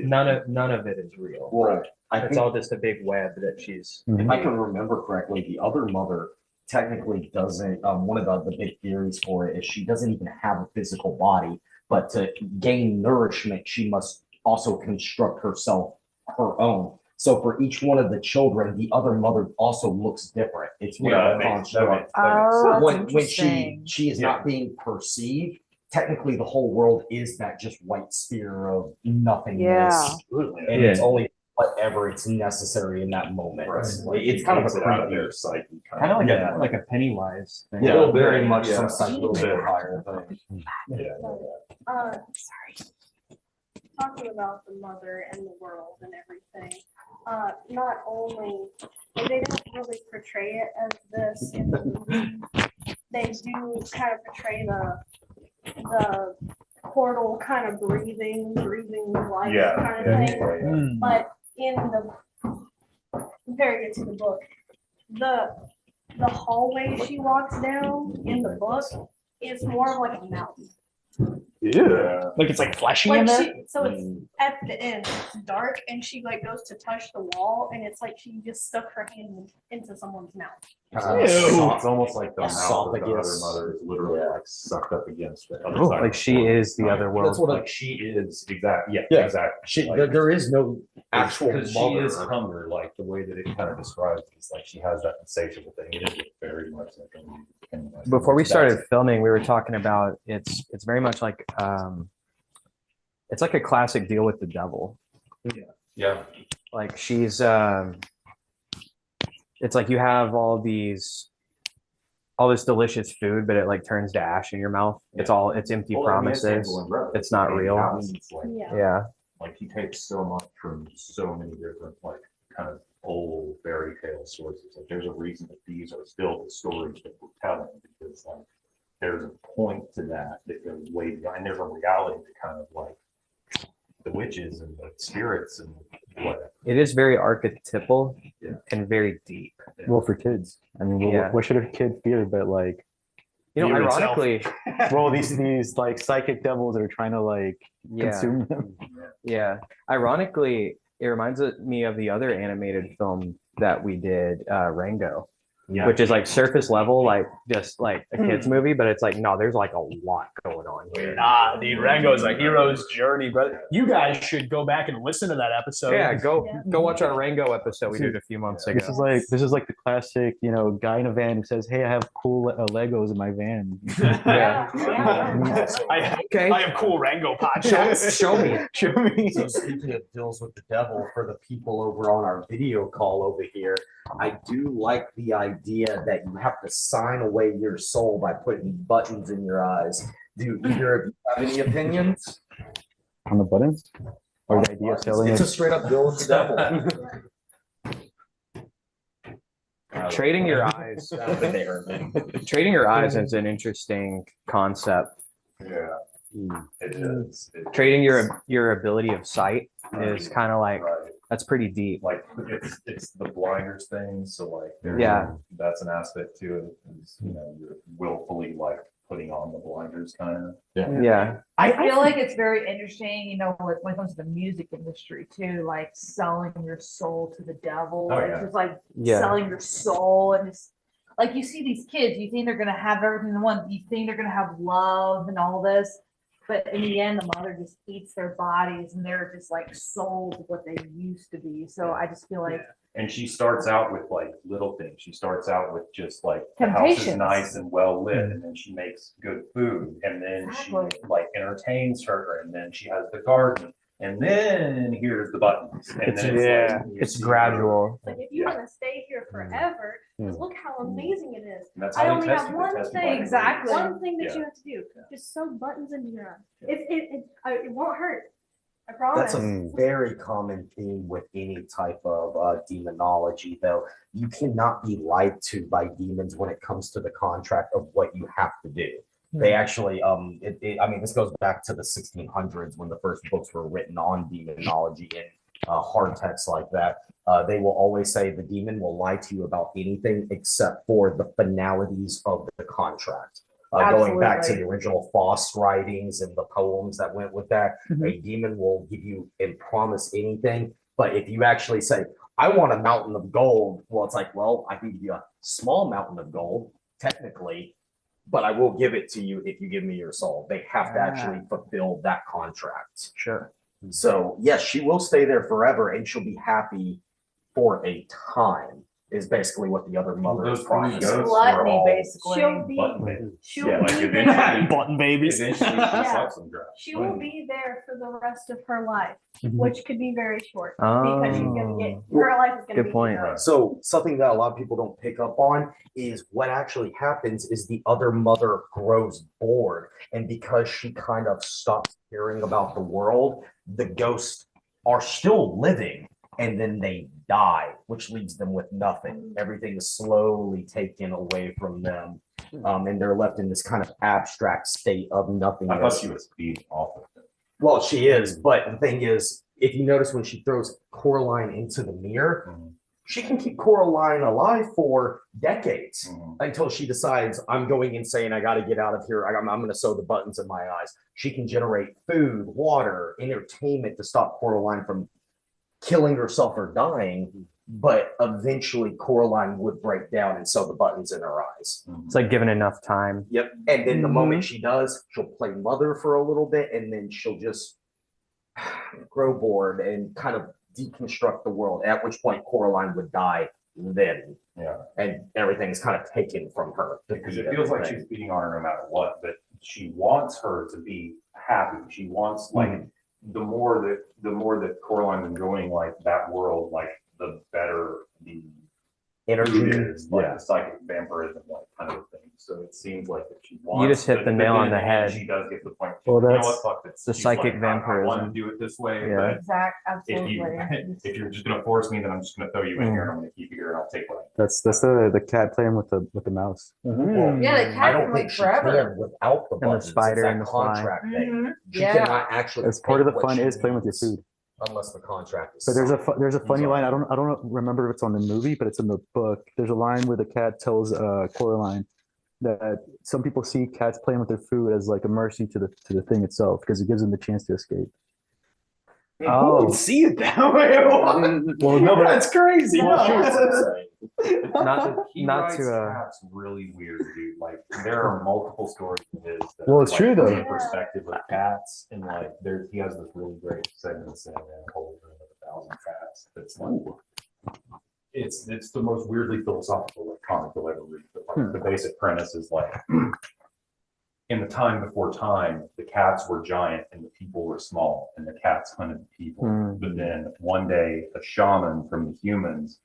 none of it is real. Well, I It's think all just a big web that she's. if I can remember correctly, the other mother technically doesn't, one of the big theories for it is she doesn't even have a physical body, but to gain nourishment, she must also construct herself her own. So for each one of the children, the other mother also looks different. It's Yeah, whatever that makes construct. Oh, that's When interesting. she is not being perceived, technically the whole world is that just white sphere of nothingness. Yeah. Absolutely. And it's only whatever it's necessary in that moment. Right. It's kind of a Takes it out of creepy. their psyche. Kind of like Yeah. a Pennywise thing. Yeah, very much Yeah. some psycho vampire thing. Sorry. Talking about the mother and the world and everything. Not only, they don't really portray it as this in the movie. They do kind of portray the portal kind of breathing life Yeah. kind of thing. Hmm. But in compare it to the book, the hallway she walks down in the book is more of like a mountain. Yeah. Like it's like fleshy in Like there. so it's at the end, it's dark, and she like goes to touch the wall, and it's like she just stuck her hand into someone's mouth. It's almost like the mouth of the other Esophagus. mother is literally like sucked up against the other Oh, side. like she is the other world. That's what Like she is exactly. Yeah. Yeah. Exactly. She, Like, there is no actual because she mother. is hunger, like the way that it kind of describes it, is like she has that insatiable thing. It is very much like a. Before we That's- started filming, we were talking about it's very much like it's like a classic deal with the devil. Yeah. Like she's it's like you have all these all this delicious food, but it like turns to ash in your mouth. It's empty Well, I mean, it's promises. Angela and Brother. It's not And real. now it's like- Yeah. Yeah. Like he takes so much from so many different like kind of old fairy tale sources. Like there's a reason that these are still the stories that we're telling, because like there's a point to that goes way beyond. And there's a reality to kind of like the witches and the spirits and whatever. It is very archetypal Yeah. and very deep. Well, for kids, I mean, Yeah. what should a kid fear but like, You know, Fear itself. ironically, well, these like psychic devils that are trying to like yeah. consume them. Yeah. Ironically, it reminds me of the other animated film that we did, Rango, Yeah. which is like surface level, like just like a kid's movie, but it's like, no, there's like a lot going on here. Nah, dude, Rango is a hero's journey, brother. You guys should go back and listen to that episode. Yeah, go Yeah. go watch our Rango episode we did a few months ago. This is like the classic, you know, guy in a van who says, "Hey, I have cool Legos in my van." Yeah. I have cool Rango pot shots. Show me. Show me. So speaking of deals with the devil, for the people over on our video call over here, I do like the idea that you have to sign away your soul by putting buttons in your eyes. Do either of you have any opinions? On the buttons, or the idea of selling It's a it. straight up deal with the devil. Trading your eyes. Trading your eyes is an interesting concept. Yeah. It is. Trading your ability of sight is kind of like, Right. that's pretty deep. Like it's the blinders thing. So like that's an aspect to it. Is, you know, you're willfully like putting on the blinders kind of. Yeah. I feel like it's very interesting, you know, when it comes to the music industry too, like selling your soul to the devil, Oh, like yeah. just like Yeah. selling your soul and just like you see these kids, you think they're gonna have everything they want, you think they're gonna have love and all this, but in the end, the mother just eats their bodies and they're just like sold what they used to be. So I just feel like And she starts out with like little things. She starts out with just like the house is Temptations. nice and well lit, and then she makes good food, and then she Exactly. like entertains her, and then she has the garden, and then here's the buttons. And then you It's see gradual. Like if you want to stay here forever, just look how amazing it is. And that's I how only they test have you. one They test you thing, by exactly. One thing that Yeah. you have to do, just sew buttons into your eye. It won't hurt. I promise. That's a very common theme with any type of demonology, though. You cannot be lied to by demons when it comes to the contract of what you have to do. They actually, I mean, this goes back to the 1600s when the first books were written on demonology and hard text like that. They will always say the demon will lie to you about anything except for the finalities of the contract. Going back to the original Foss writings and the poems that went with that, a demon will give you and promise anything. But if you actually say, I want a mountain of gold, well, it's like, well, I can give you a small mountain of gold, technically, but I will give it to you if you give me your soul. They have to actually fulfill that contract. Sure. So, yes, she will stay there forever and she'll be happy for a time, is basically what the other mother Those is three promising. ghosts gluttony, are all basically. She'll be, button babies. she'll Yeah, like be there. eventually, Button babies. eventually she Yeah. sucks them dry. She will be there for the rest of her life, Mhm. which could be very short because she's gonna get Oh. her life is gonna Good be point. here. So something that a lot of people don't pick up on is what actually happens is the other mother grows bored. And because she kind of stops caring about the world, the ghosts are still living and then they die, which leaves them with nothing. Everything is slowly taken away from them. And they're left in this kind of abstract state of I nothingness. thought she was feeding off of it. Well, she is, but the thing is, if you notice when she throws Coraline into the mirror, she can keep Coraline alive for decades until she decides, I'm going insane. I got to get out of here. I'm going to sew the buttons in my eyes. She can generate food, water, entertainment to stop Coraline from killing herself or dying. But eventually Coraline would break down and sew the buttons in her eyes. It's like given enough time. Yep. And then the moment she does, she'll play mother for a little bit and then she'll just grow bored and kind of deconstruct the world, at which point Coraline would die then. Yeah. And everything's kind of taken from her. Because it feels like she's feeding on her no matter what, but she wants her to be happy. She wants like the more that Coraline's enjoying like that world, like the better the energy food is, like yeah. the psychic vampirism like kind of thing. so it seems like if she You wants. just hit the but nail on then the head. She does get to the point. Well, You know that's what, fuck this. the She's psychic like, I want vampirism. to do it this way, Yeah. but Exact, if you, absolutely. if you're just gonna force me, then I'm just gonna throw you in here and I'm gonna keep you here and I'll take what I. That's the cat playing with the mouse. Well, Yeah, the I cat don't can think live she forever. can without the And the buttons. It's spider that and the fly. contract thing. Mhm. She Yeah. cannot actually. That's part of the take what fun she is playing with your needs food. Unless the contract is. But there's a funny Sorry. line. I don't remember if it's on the movie, but it's in the book. There's a line where the cat tells Coraline that some people see cats playing with their food as like a mercy to the thing itself because it gives them the chance to escape. Who Oh, would see it that way? Well, no, but That's crazy. Well, No. here's what I'm saying. not He not writes to cats really weird, dude. Like there are multiple stories of his. That Well, are, it's like, true, from though. the perspective of cats, and like there, he has this really great segment saying a whole room of 1,000 cats. That's like it's the most weirdly philosophical like comic you'll ever read. But like the basic premise is like in the time before time, the cats were giant and the people were small, and the cats hunted the people. But then one day, a shaman from the humans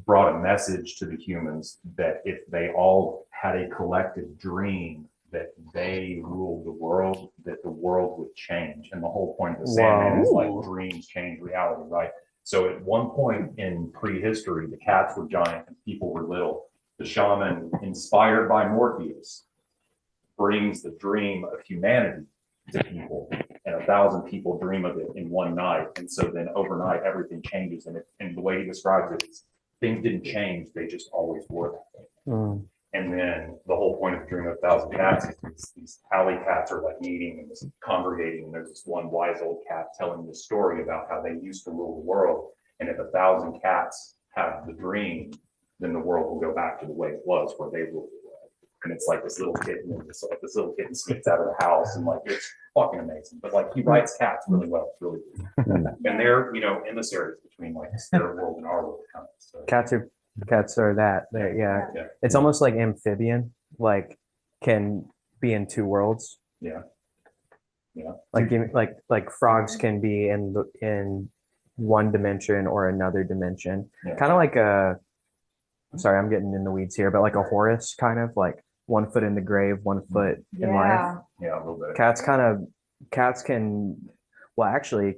brought a message to the humans that if they all had a collective dream that they ruled the world, that the world would change. And the whole point of the Sandman is like dreams change reality, right? So at one point in prehistory, the cats were giant and people were little. The shaman, inspired by Morpheus, brings the dream of humanity to people, and 1,000 people dream of it in one night. And so then overnight, everything changes. And the way he describes it is things didn't change, they just always were that way. And then the whole point of the dream of 1,000 cats is these alley cats are like meeting and just congregating. And there's this one wise old cat telling the story about how they used to rule the world. And if 1,000 cats have the dream, then the world will go back to the way it was, where they ruled the world. And it's like this little kitten, and this little kitten sneaks out of the house, and like it's fucking amazing. But like he writes cats really well, it's really good. And they're emissaries between like their world and our world, kind of. So. cats are that. Yeah. Yeah. It's almost like amphibian, like can be in two worlds. Yeah. Yeah. Like frogs can be in one dimension or another dimension. Yeah. Kind of like sorry, I'm getting in the weeds here, but like a Horus, kind of like 1 foot in the grave, 1 foot in life. Yeah, a little bit. Cats can, well, actually,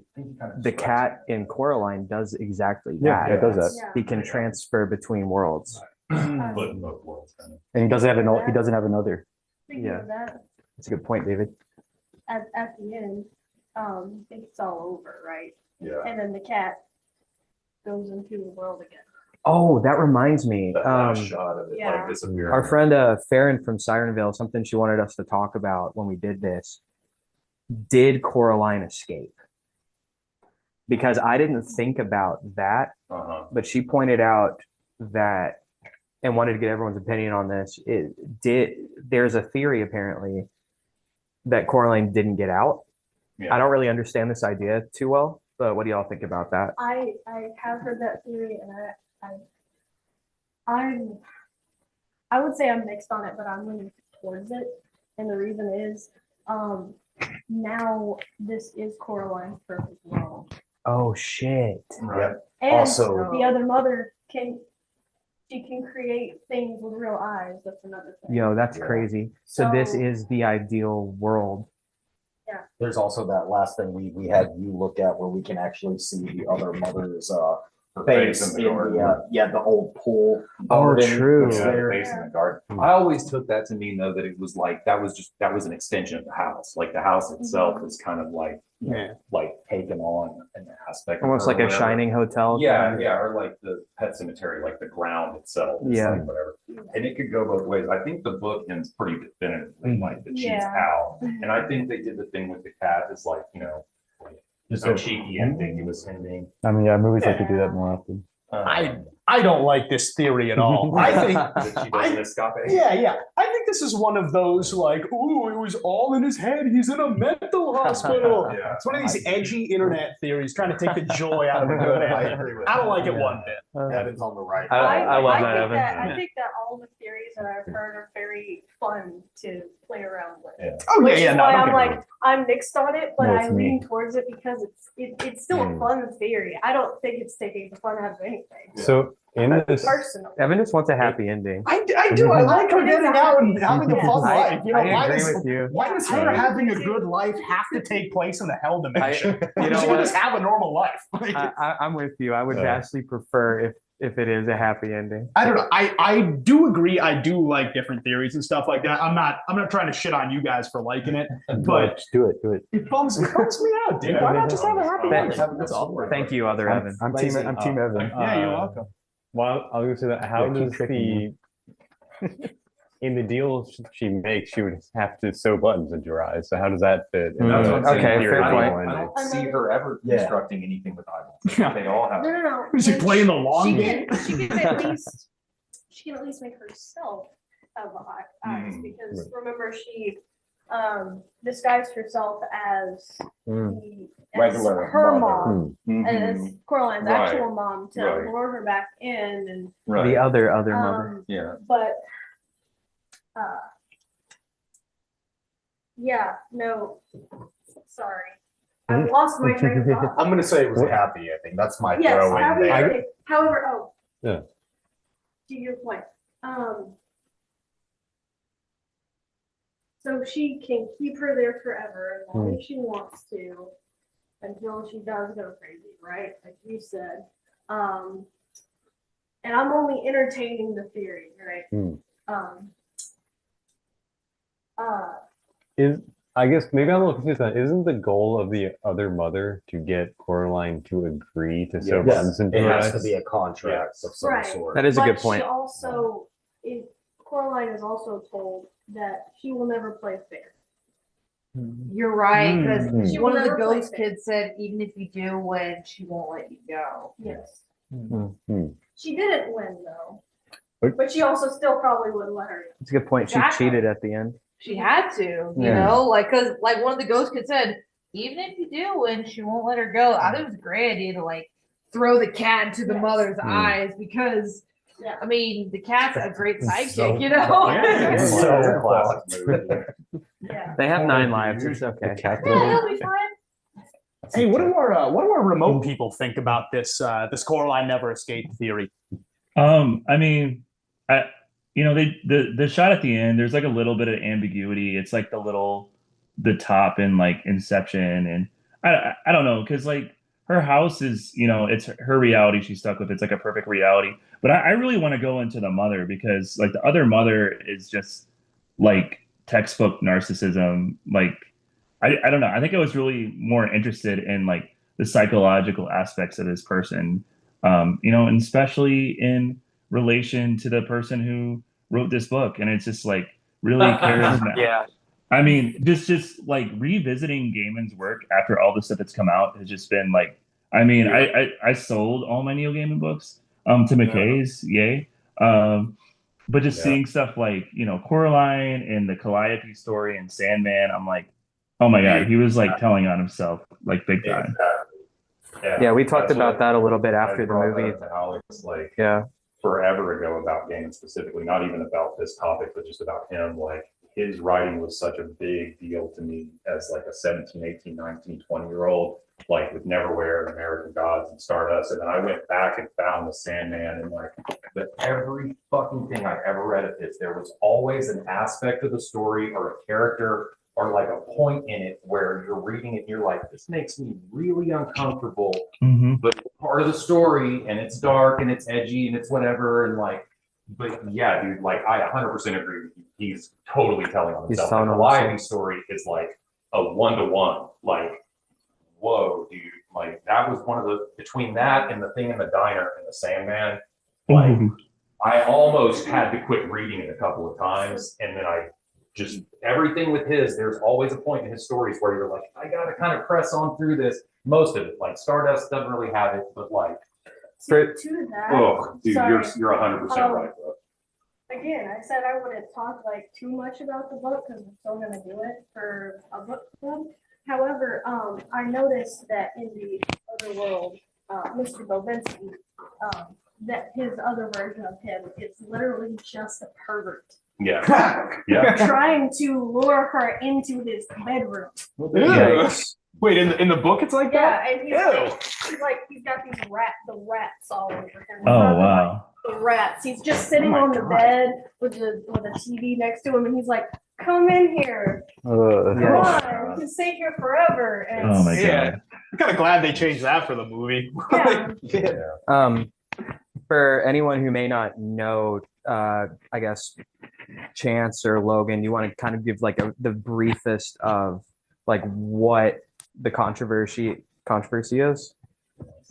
the cat in Coraline does exactly that. Yeah, it does that. Yeah. He can transfer between worlds. But in both worlds, kind of. And he doesn't have another. Speaking Yeah. of that, That's a good point, David. at the end, it's all over, right? Yeah. And then the cat goes into the world again. Oh, that reminds me. That last shot of it yeah. like disappearing. Our friend Farron from Sirenville, something she wanted us to talk about when we did this. Did Coraline escape? Because I didn't think about that, but she pointed out that and wanted to get everyone's opinion on this. There's a theory apparently that Coraline didn't get out. Yeah. I don't really understand this idea too well, but what do y'all think about that? I have heard that theory, and I would say I'm mixed on it, but I'm leaning towards it. And the reason is, now this is Coraline's perfect world. Oh shit. Right. And Also- the other mother can create things with real eyes. That's another thing. Yo, that's Yeah. crazy. So this So- is the ideal world. There's also that last thing we had you look at where we can actually see the other mother's Her face in in the garden. the old pool. Oh, garden true. that's Yeah, the there. face in the garden. I always took that to mean though that it was like that was an extension of the house. Like the house itself is kind of like like taken on an aspect. of Almost her like or a whatever. Shining hotel. Yeah, yeah, or like the pet cemetery, like the ground itself. Is Yeah. like whatever. And it could go both ways. I think the book ends pretty definitively, like that she's Yeah. out. And I think they did the thing with the cat is like, just a cheeky, ambiguous ending. I mean, yeah, movies like to do that more often. I don't like this theory at all. I think That she doesn't escape. yeah. I think this is one of those like, ooh, it was all in his head. He's in a mental hospital. Yeah. It's one of these edgy internet theories trying to take the joy out of a good I ending. agree with I don't that. like it one bit. Evan's on the right. I love that, Evan. I think that all the theories that I've heard are very fun to play around with. Yeah. Oh Which yeah, is no, why don't I'm get me like, wrong. I'm mixed on it, but No, I it's me. lean towards it because it's still a fun theory. I don't think it's taking the fun out of anything. So in this, Personally. Evan just wants a happy ending. I do. I like her It is getting a out and happy having a fun I- life. You know, I why agree does, with you. why does her having a good life have to take place in the hell dimension? you know She can what? just have a normal life. Like, I'm with you. I would Yeah. vastly prefer if it is a happy ending. I don't know. I do agree. I do like different theories and stuff like that. I'm not trying to shit on you guys for liking it, but Just do it. it bums me out, dude. Why not just have a happy Thank, life? thank you, other Evan. I'm team Evan. Yeah, you're welcome. well, I was gonna say that how Yeah, keep does tricking in the deal she makes, she would have to sew buttons into her eyes. So how does that fit? in That's the what I'm saying. Okay, theory fair of point. the I ending? don't see her ever Yeah. constructing anything with eyeballs. Yeah. They all have. No. Is she And playing the long she game? She can at least make herself have eyes Mm. because remember she disguised herself as Mm. as Regular her mother. mom Mhm. as Coraline's Right. actual mom to Right. lure her back in and Right. The other mother. Yeah. but yeah, no, sorry. I lost my train of thought. I'm gonna say it was a happy ending. That's my Yes, throw in happy there. ending. However, Yeah. to your point, so she can keep her there forever as long as she wants to, until she does go crazy, right? Like you said. And I'm only entertaining the theory, right? Is I guess maybe I'm a little confused. Isn't the goal of the other mother to get Coraline to agree to sew Yes, buttons into it her has eyes? to be a contract of some Right. sort. That is a But good point. She also, Coraline is also told that she will never play fair. You're right, because She one will of the never play ghost fair. kids said, even if you do win, she won't let you go. Yes. Hmm. She didn't win though. But- But she also still probably wouldn't let her. It's a good point. She Exactly. cheated at the end. She had to, you Yeah. know, cause one of the ghost kids said, even if you do win, she won't let her go. I think it was a great idea to throw the cat into the Yes. mother's eyes because Yeah. I mean the cat's a great sidekick, So- you know. Yeah. So Classic movie. Yeah. They have 9 lives. It's okay. Yeah, he'll be fine. Hey, what do our remote people think about this Coraline never escaped theory? I mean, the shot at the end, there's like a little bit of ambiguity. It's like the top in like Inception, and I don't know, because like her house is, it's her reality she's stuck with. It's like a perfect reality. But I really want to go into the mother, because like the other mother is just like textbook narcissism. Like I don't know. I think I was really more interested in like the psychological aspects of this person, and especially in relation to the person who wrote this book. And it's just like really charismatic. Yeah. I mean, just like revisiting Gaiman's work after all the stuff that's come out has just been like, I mean, I sold all my Neil Gaiman books to McKay's, yay. But just seeing stuff like, Coraline and the Calliope story and Sandman, I'm like, oh my God, he was like telling on himself like big time. Yeah, we talked That's about what that a little bit I after the brought movie. that to Alex, like Yeah. forever ago about Gaiman specifically, not even about this topic, but just about him. Like his writing was such a big deal to me as like a 17, 18, 19, 20-year-old, like with Neverwhere and American Gods and Stardust. And then I went back and found the Sandman, and like, but every fucking thing I ever read of his, there was always an aspect of the story or a character or like a point in it where you're reading it and you're like, this makes me really uncomfortable, but it's part of the story, and it's dark and it's edgy and it's whatever. And like, but yeah, dude, like I 100% agree with you. He's totally telling on He's himself. telling The on Calliope himself. story is like a 1-to-1. Like, whoa, dude. Like that was one of the, between that and the thing in the diner and the Sandman, like I almost had to quit reading it a couple of times. And then I just, everything with his, there's always a point in his stories where you're like, I gotta kind of press on through this. Most of it, like Stardust doesn't really have it, but like, To that. oh, dude, sorry. you're 100% right, bro. Again, I said I wouldn't talk like too much about the book because I'm still gonna do it for a book club. However, I noticed that in the other world, Mr. Bobinsky, that his other version of him is literally just a pervert. Yeah, yeah. trying to lure her into his bedroom. Yikes. Wait, in the book it's like Yeah, that? and Ew. he's got these the rats all over him. Oh wow. The rats. He's just sitting Oh my on the God. bed with a TV next to him, and he's like, "Come in here, come Yeah. on, we can stay here forever." And Oh my Yeah. god. I'm kind of glad they changed that for the movie. yeah, For anyone who may not know, I guess Chance or Logan, you want to kind of give like the briefest of like what the controversy is?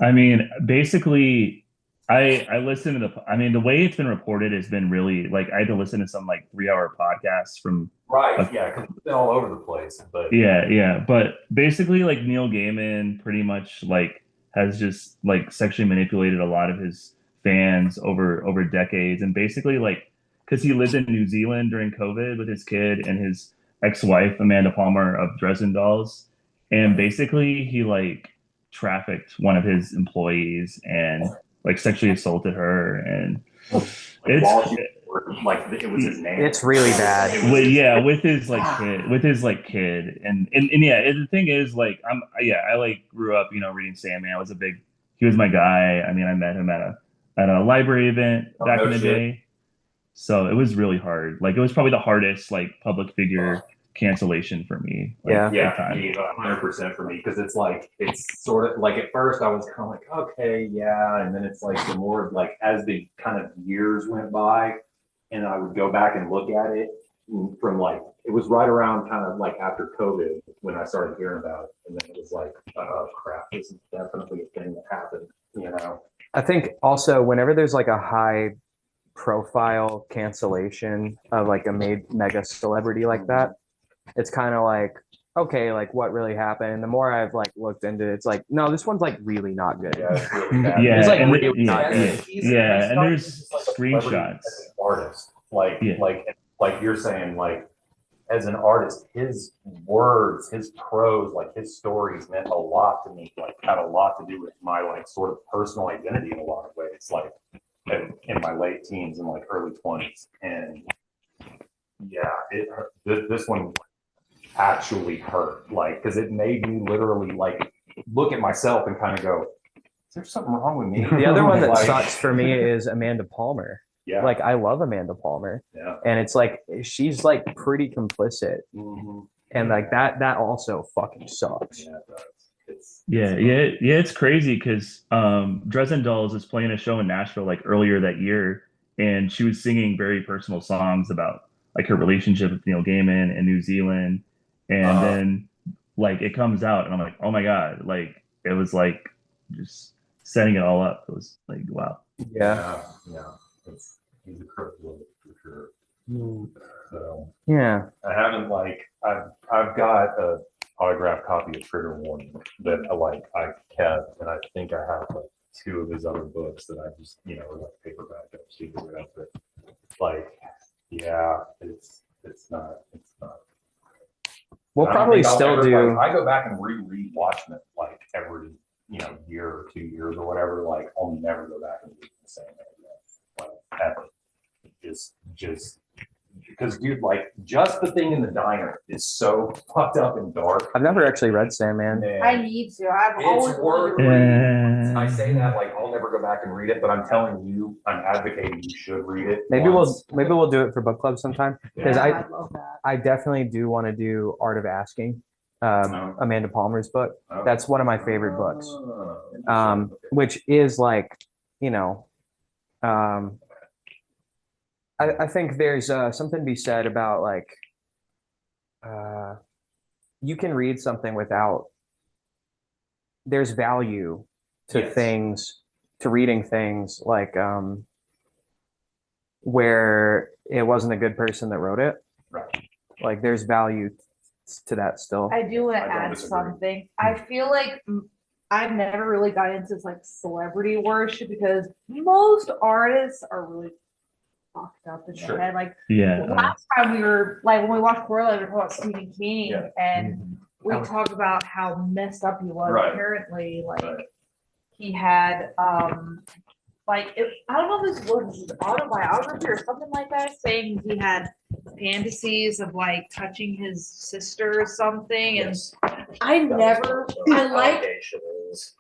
I mean, basically, I listened to the way it's been reported has been really like I had to listen to some like 3-hour podcasts from Right, yeah, because it's been all over the place, but. yeah. But basically, like Neil Gaiman pretty much like has just like sexually manipulated a lot of his fans over decades, and basically like because he lived in New Zealand during COVID with his kid and his ex-wife Amanda Palmer of Dresden Dolls, and basically he like trafficked one of his employees and like sexually assaulted her, and it's Like it was his name. It's really bad. well, yeah, with his kid, and yeah, and the thing is, like, I like grew up, reading Sandman. He was my guy. I mean, I met him at a library event back in the day, so it was really hard. Like, it was probably the hardest like public figure cancellation for me. Like, Yeah. at the Yeah, time. 100% for me, because it's sort of like at first I was kind of like, okay, yeah, and then it's like the more like as the kind of years went by, and I would go back and look at it from like it was right around kind of like after COVID when I started hearing about it, and then it was like, oh crap, this is definitely a thing that happened, I think also whenever there's like a high profile cancellation of like a mega celebrity like that, it's kind of like, okay, like what really happened? And the more I've like looked into it, it's like, no, this one's like really not good. Yeah, it's really bad. Yeah, It's like and really yeah, not good. yeah, and there's He's like a celebrity screenshots. as an artist, like Yeah. like you're saying, like as an artist, his words, his prose, like his stories meant a lot to me, like had a lot to do with my like sort of personal identity in a lot of ways, like in my late teens and like early 20s. And yeah, this one actually hurt, like, because it made me literally like look at myself and kind of go, is there something wrong with me? The other one that Like, sucks for me is Amanda Palmer. Yeah. Like I love Amanda Palmer, Yeah. and it's like she's like pretty complicit, Mhm. and like that also fucking sucks. Yeah, it does. It's crazy because Dresden Dolls is playing a show in Nashville like earlier that year, and she was singing very personal songs about like her relationship with Neil Gaiman in New Zealand, and then like it comes out, and I'm like, oh my god, like it was like just setting it all up. It was like, wow. Yeah. He's a crook for sure. So Yeah. I haven't I've got a autographed copy of Trigger Warning that I kept, and I think I have like 2 of his other books that I just are like paperback but like yeah, it's not. We'll I don't probably think I'll still ever, do. like, I go back and reread Watchmen like every year or 2 years or whatever. Like I'll never go back and read the same thing again. Like ever. Just because, dude, like just the thing in the diner is so fucked up and dark. I've never actually read Sandman. Man, I need to. I've always it's worth wanted to reading. I And say that like I'll never go back and read it, but I'm telling you, I'm advocating you should read it. Maybe once. we'll do it for book club sometime, because Yeah, I I love that. I definitely do want to do Art of Asking, Amanda Palmer's book. Oh. That's one of my favorite books. Oh, Which is like, I think there's something to be said about like, you can read something without, there's value to Yes. things, to reading things like, where it wasn't a good person that wrote it. Right. Like there's value to that still. I do want I to don't add disagree. something. I feel like I've never really got into like celebrity worship because most artists are really fucked up in Sure. their head. Like yeah, last time we were like when we watched Coraline, we were talking about Stephen King, Yeah. and we talked about how messed up he was. Right. Apparently, like Right. he had I don't know if this was his autobiography or something like that, saying he had fantasies of like touching his sister or something, and Yes. I That was never. what the I like. allegation is.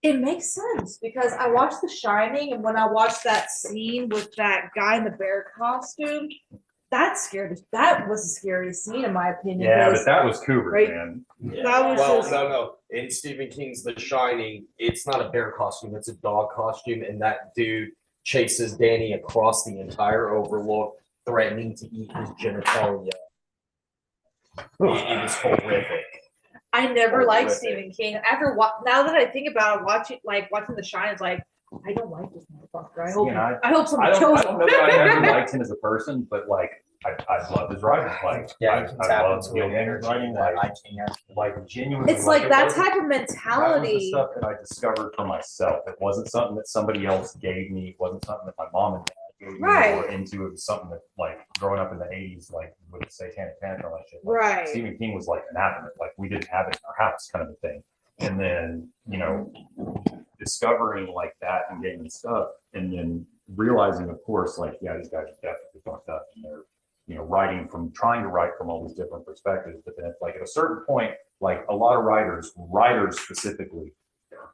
It makes sense because I watched The Shining, and when I watched that scene with that guy in the bear costume, that scared us. That was the scariest scene, in my opinion. Yeah, because but that was Kubrick, Right. man. That was Well, just- no. In Stephen King's The Shining, it's not a bear costume, it's a dog costume, and that dude chases Danny across the entire overlook, threatening to eat his genitalia. It is horrific. I never liked Horrific. Stephen King. Now that I think about it, watching The Shining, it's like I don't like this motherfucker. I hope. Yeah, I hope I someone don't, kills I him. don't know that I ever liked him as a person, but like I love his writing. Like Yeah, you can I tap love into an Gilligan's energy writing. that Like I can't. like genuinely. It's like it that wasn't- type of That was the mentality. stuff that I discovered for myself. It wasn't something that somebody else gave me. It wasn't something that my mom and dad gave me Right. or into. It was something that like growing up in the 80s, like with the Satanic Panic and all that shit. Like, Right. Stephen King was like anathema. Like we didn't have it in our house kind of a thing. And then, you know, discovering like that and getting stuff and then realizing, of course, like, yeah, these guys are definitely fucked up and they're, you know, trying to write from all these different perspectives. But then it's like at a certain point, like a lot of writers specifically,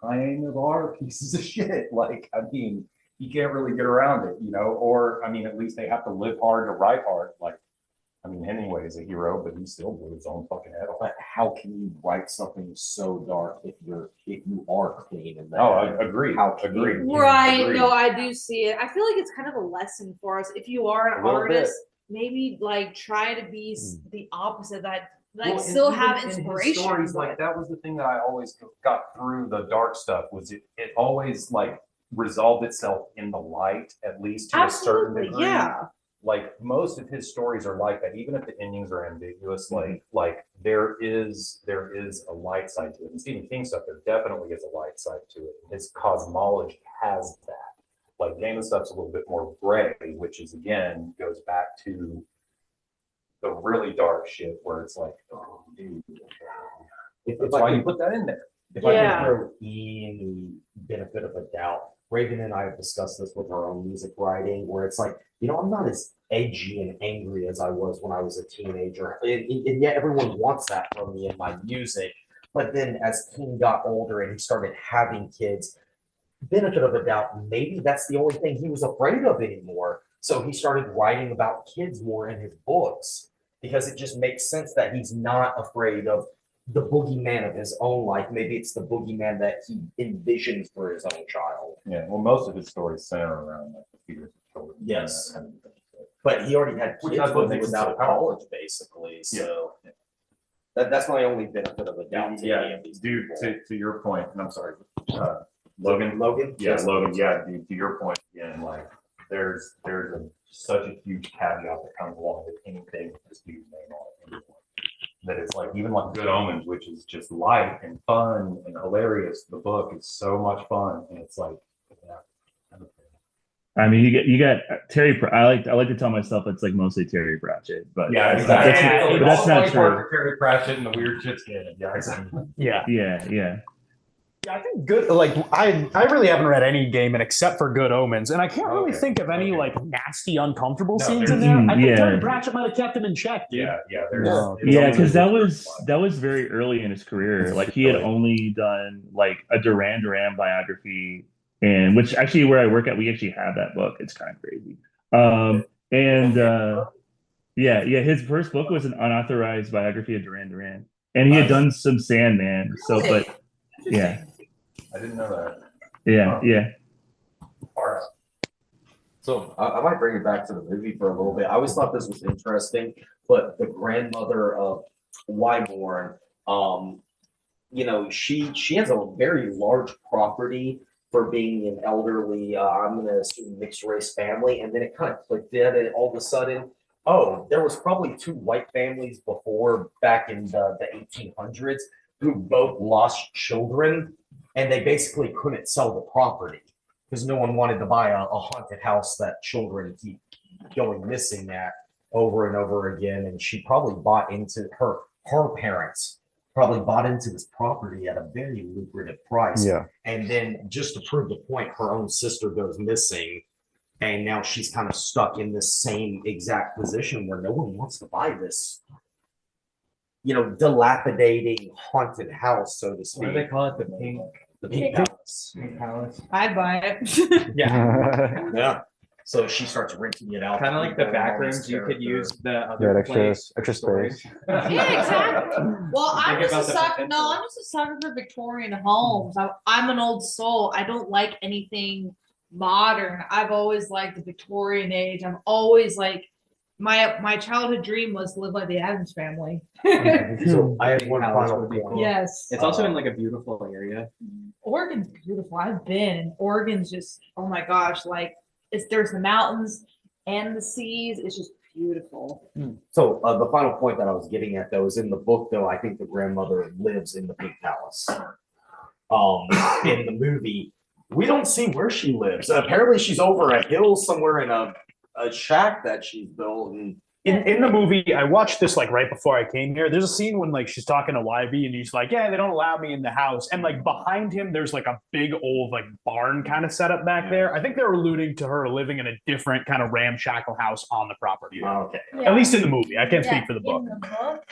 kind of are pieces of shit. Like, I mean, you can't really get around it, you know, or I mean, at least they have to live hard to write hard. Like, I mean, Hemingway is a hero, but he still blew his own fucking head off. But how can you write something so dark if you are clean and Oh, I agree. How can you? Agreed. Right. Agreed. No, I do see it. I feel like it's kind of a lesson for us. If you are an A little artist, maybe like try to be the opposite. That like Well, still and have even in his inspiration. stories, like that was the thing that I always got through the dark stuff. Was it always like resolved itself in the light, at least to a certain Absolutely, degree. yeah. Like most of his stories are like that, even if the endings are ambiguous. Like there is a light side to it. And Stephen King stuff, there definitely is a light side to it. His cosmology has that. Like Game of Stuff's a little bit more gray, which is again goes back to the really dark shit where it's like, oh dude, that's why you put that in there. If I Yeah. could throw any benefit of a doubt, Raven and I have discussed this with our own music writing, where it's like, you know, I'm not as edgy and angry as I was when I was a teenager. And yet everyone wants that from me in my music. But then as King got older and he started having kids, benefit of a doubt, maybe that's the only thing he was afraid of anymore. So he started writing about kids more in his books because it just makes sense that he's not afraid of the boogeyman of his own life. Maybe it's the boogeyman that he envisions for his own child. Yeah, well, most of his stories center around like the fears of children. Yes. and that kind of thing. But he already had Which kids that's what when he makes was him out so of powerful. college, basically. So that's my only benefit of a doubt to any of these Dude, people. to your point, and I'm sorry, Logan. Logan? Yeah, Yes. Logan. Yeah, dude, to your point again, like there's such a huge caveat that comes along with anything with this dude's name on it. That it's like even like Good Omens, which is just light and fun and hilarious. The book is so much fun, and it's like, yeah. I mean, you got Terry. I like to tell myself it's like mostly Terry Pratchett, but Yeah, that's, exactly. but that's not true. Terry Pratchett and the weird shit's in it. Yeah, exactly. Yeah. Yeah. Yeah, I think good. Like I really haven't read any Gaiman except for Good Omens, and I can't really Okay, think of any okay. like nasty, uncomfortable No, scenes there's- in there. I think yeah. Terry Pratchett might have kept him in check, dude. Yeah. No. Yeah, because that was very early in his career. Like he had Really? only done like a Duran Duran biography, and which actually where I work at, we actually have that book. It's kind of crazy. His first book was an unauthorized biography of Duran Duran, and he had done some Sandman. So, but yeah, I didn't know that. yeah. All right. So I might bring it back to the movie for a little bit. I always thought this was interesting, but the grandmother of Wyborn, you know, she has a very large property for being an elderly, I'm gonna assume mixed race family, and then it kind of clicked in, and all of a sudden, oh, there was probably two white families before back in the 1800s who both lost children, and they basically couldn't sell the property because no one wanted to buy a haunted house that children keep going missing at over and over again. And she probably bought into her parents probably bought into this property at a very lucrative price. Yeah. And then just to prove the point, her own sister goes missing. And now she's kind of stuck in the same exact position where no one wants to buy this, dilapidating haunted house, so to speak. What do they call it? The Pink Palace. Pink Palace. I'd buy it. Yeah. Yeah. So she starts renting it out. Kind of like the back rooms, you could use the other extra place for extra storage. space. Yeah, exactly. Well, I'm Think just a about the sucker. No, potential. I'm just a sucker for Victorian homes. I'm an old soul. I don't like anything modern. I've always liked the Victorian age. I'm always like, my childhood dream was to live like the Addams family. So I have one Palace final would be point. cool. Yes. It's also in like a beautiful area. Oregon's beautiful. I've been. Oregon's just, oh my gosh, like there's the mountains and the seas. It's just beautiful. So the final point that I was getting at though is in the book though, I think the grandmother lives in the Pink Palace. In the movie, we don't see where she lives. Apparently she's over a hill somewhere in a shack that she's built. And In the movie, I watched this like right before I came here. There's a scene when like she's talking to YB and he's like, "Yeah, they don't allow me in the house." And like behind him, there's like a big old like barn kind of setup back there. I think they're alluding to her living in a different kind of ramshackle house on the property. okay. At least in the movie. I can't Yeah, speak for the book. In the book,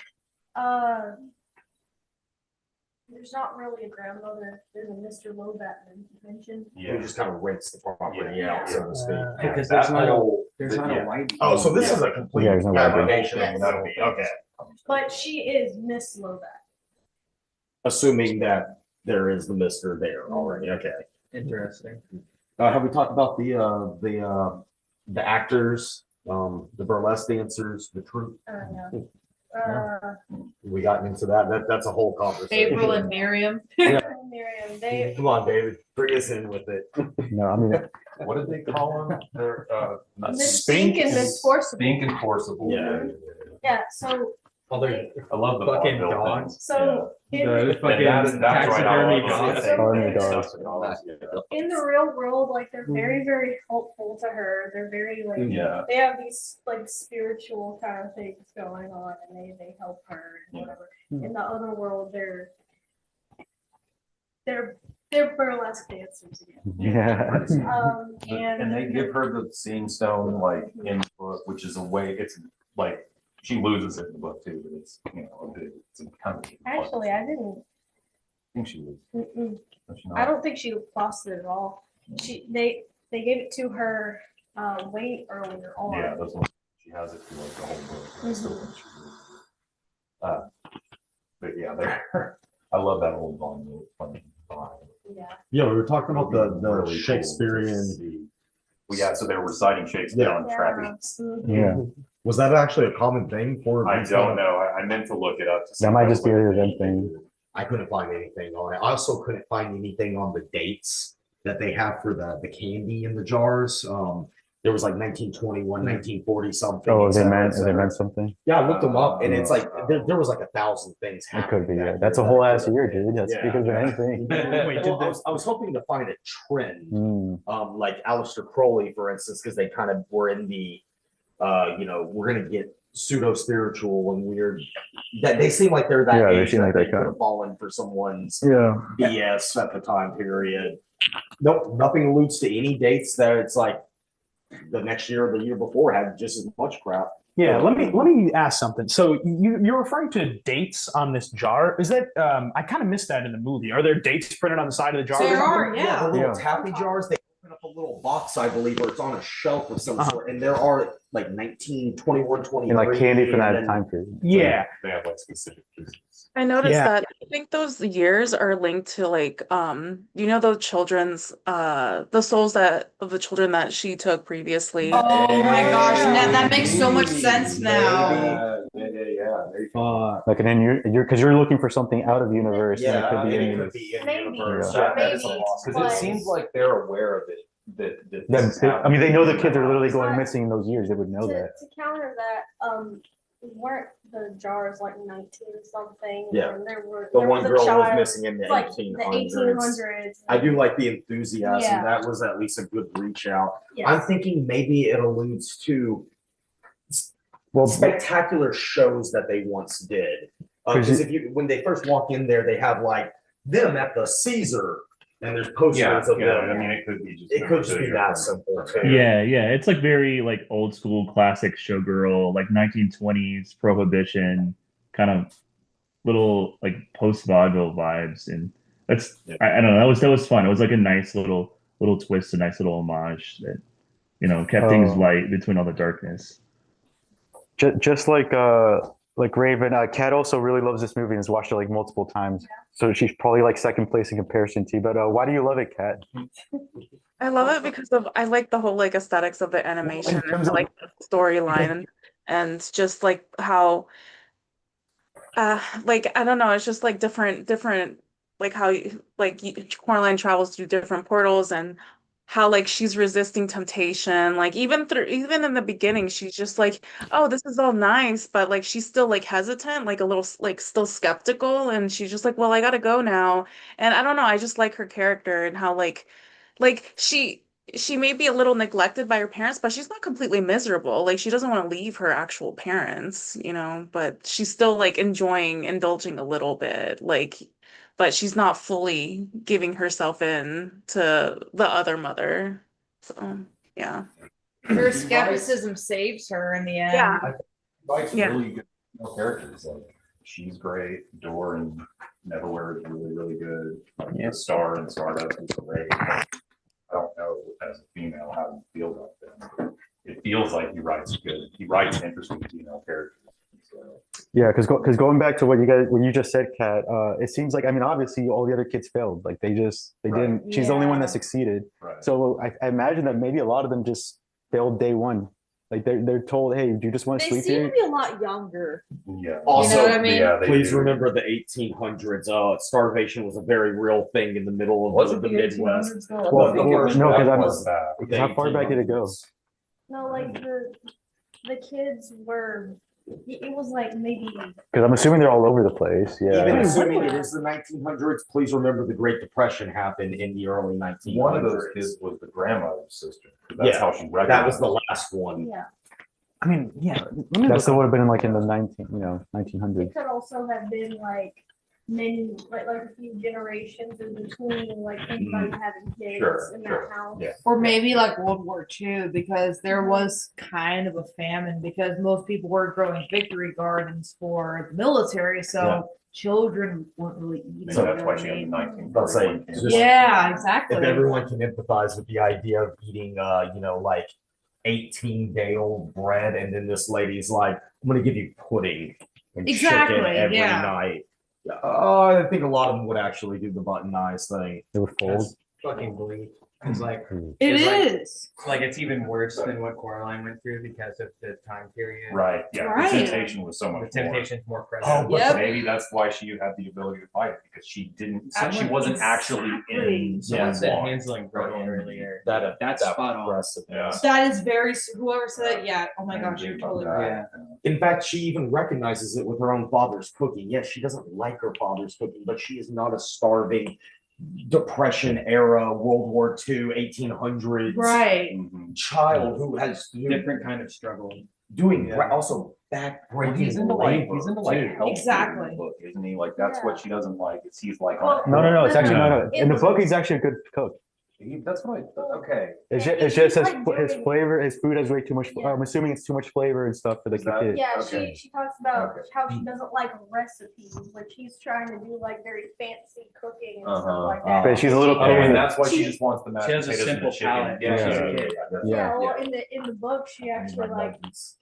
there's not really a grandmother. There's a Mr. Lobat mentioned. Who just kind of rents the property Yeah. out, so to speak. Because That there's not a whole- there's not yeah. a white. Oh, so this is a complete Yeah, there's no library. fabrication of Yes. the movie. Okay. But she is Miss Lobat. Assuming that there is the Mr. there already. Okay. Interesting. Have we talked about the actors, the burlesque dancers, the troupe? No. We got into that. That's a whole conversation. April and Miriam. Miriam, they Come on, David, bring us in with it. No, I mean, What did they call them? They're, Miss Spink and Miss Forcible. Spink and Forcible. Yeah. Yeah, so I love the Fucking vaudeville dogs. things. so in, The fucking That's right, taxidermy I dogs. love Taxidermy it. dogs. in the real world, like they're very, very helpful to her. They're very like Yeah. they have these like spiritual kind of things going on, and they help her and whatever. In the other world, they're burlesque dancers again. yeah. And they give her the seeing stone like input, which is a way, it's like, she loses it in the book too, but it's, it's a kind of. Actually, I didn't. I think she loses. Mm-mm. Does she I not? don't think she lost it at all. They gave it to her way earlier on. Yeah, that's what, she has it through like the whole book. and I still think she loses. But yeah, they're, I love that old vibe. Yeah. Yeah, we were talking about the Really cool to Shakespearean. see. Well, yeah, so they were reciting Shakespeare on trapeze. Yeah. Was that actually a common thing for? I don't know. I meant to look it up. To see That might if just be was a like- event thing. I couldn't find anything on it. I also couldn't find anything on the dates that they have for the candy in the jars. There was like 1921, 1940 something. Oh, et they cetera, meant et cetera. something. Yeah, I looked them up and it's like, there was like 1,000 things It happening. could be. that Yeah. That's a year whole that ass could've year, been. dude. That's Yeah. because of anything. Wait, did Well, the, I was hoping to find a trend, Mm. like Aleister Crowley, for instance, because they kind of were in the, we're gonna get pseudo spiritual and weird. That they seem like they're that Yeah, they age seem that like they that could kind have fallen for someone's Yeah. BS at the time period. Nope, nothing alludes to any dates that it's like the next year or the year before had just as much crap. yeah, let me ask something. So you're referring to dates on this jar. Is that I kind of missed that in the movie. Are there dates printed on the side of the jar? There or something? are, yeah. The little Yeah. taffy jars, they open up a little box, I believe, or it's on a shelf of some Uh-huh. sort, and there are like 1921, 23. And like candy for and that then- time period. Yeah. They have like specific pieces. I noticed Yeah. that I think those years are linked to like the children's the souls that of the children that she took previously. Oh my gosh, that makes so much sense now. Yeah. Like, and then you're because you're looking for something out of universe. and Yeah, it could be it in could universe. be in Maybe. universe. Yeah. That is a Maybe. loss. Because it seems like they're aware of it. That this Yeah, is I mean, they know the happening. kids are literally going missing in those years. They would know that. To counter that, weren't the jars like 19 something? Yeah. And there The was one a girl was child, missing in the like 1800s. the 1800s. I do like the enthusiasm. Yeah. That was at least a good reach out. Yes. I'm thinking maybe it alludes to Well, spectacular shows that they once did. Cause Because when they first walk in there, they have like them at the Caesar And there's posters Yeah, of yeah, them. I mean, it could be just. It could just be that simple too. Yeah, yeah. It's like very like old school classic showgirl, like 1920s prohibition kind of little like post vaudeville vibes. And that's I don't know, that was fun. It was like a nice little twist, a nice little homage that kept things light between all the darkness. Just like Raven, Kat also really loves this movie and has watched it like multiple times. So she's probably like second place in comparison to you. But why do you love it, Kat? I love it because I like the whole like aesthetics of the animation and like the storyline and just like how like I don't know, it's just like different like how Coraline travels through different portals and how like she's resisting temptation, like even in the beginning she's just like, oh, this is all nice, but like she's still like hesitant, like a little like still skeptical, and she's just like, well, I gotta go now. And I don't know, I just like her character and how like she may be a little neglected by her parents, but she's not completely miserable. Like she doesn't want to leave her actual parents, but she's still like indulging a little bit, like, but she's not fully giving herself in to the other mother. So yeah. Her skepticism saves her in the end. Yeah. Writes Yeah. really good characters. Like she's great. Dor and Neverwhere is really good. The Star and Stardust is great. I don't know as a female how you feel about them. It feels like he writes good. He writes interesting female characters. So. Yeah, because going back to what you just said, Kat, it seems like, I mean, obviously all the other kids failed. Like they didn't. She's the only one that succeeded. Right. So I imagine that maybe a lot of them just failed day one. Like they're told, hey, do you just want to They sleep seem here? to be a lot younger. Yeah. Also, what I mean? Yeah, they please do. remember the 1800s. Starvation was a very real thing in the middle of the Midwest. Well, because how far back did it go? No, like the kids were. It was like maybe. Because I'm assuming they're all over the place. Even Yeah. assuming it is the 1900s, please remember the Great Depression happened in the early 1900s. One of those kids was the grandmother's sister. That's how she recognized. That was the last one. Yeah. I mean, yeah. That still would have been like in the 1900s. It could also have been like many, like a few generations in between, like anybody having kids in that house. Yeah. Or maybe like World War II, because there was kind of a famine because most people were growing victory gardens for the military, so children weren't really eating. So that's why she had the 1941 cancer. Yeah, exactly. If everyone can empathize with the idea of eating, like 18-day-old bread, and then this lady's like, I'm gonna give you pudding and chicken every night. I think a lot of them would actually do the button eyes thing. They would fold. Fucking bleak. It's like It It's is. like it's even worse than what Coraline went through because of the time period. Right. Yeah. Right. The temptation was so The much more. temptation's more Oh, present. but Yep. maybe that's why she had the ability to fight it, because she didn't. I She would- wasn't actually in. Someone said one. Hansel and Gretel earlier. That's That's spot on. Yeah. That is very, whoever said that, yeah, oh my gosh, you're totally right. Yeah. In fact, she even recognizes it with her own father's cooking. Yes, she doesn't like her father's cooking, but she is not a starving Depression era, World War II, 1800s Right. Mhm. child who has Different kind of struggle. doing Yeah. also backbreaking. He's into labor, health too. food Exactly. in the book, isn't he? Like that's what she doesn't like. Is he's like Well, No. It's actually Yeah. not. In the book, he's actually a good cook. That's what I. Okay. It's Yeah, just, he's his, like his doing- flavor, his food has way too much. Yeah. I'm assuming it's too much flavor and stuff for the Is that- kid. Yeah, Okay. she talks about Okay. how she doesn't like recipes, like she's trying to do like very fancy cooking and Uh-huh. stuff like that. But she's a little Oh, kid. and that's why she She- just wants the mashed She has a potatoes and the simple chicken. palate. Yeah, Yeah. she's a Yeah. kid. Yeah, well, Yeah. in the book, she actually like,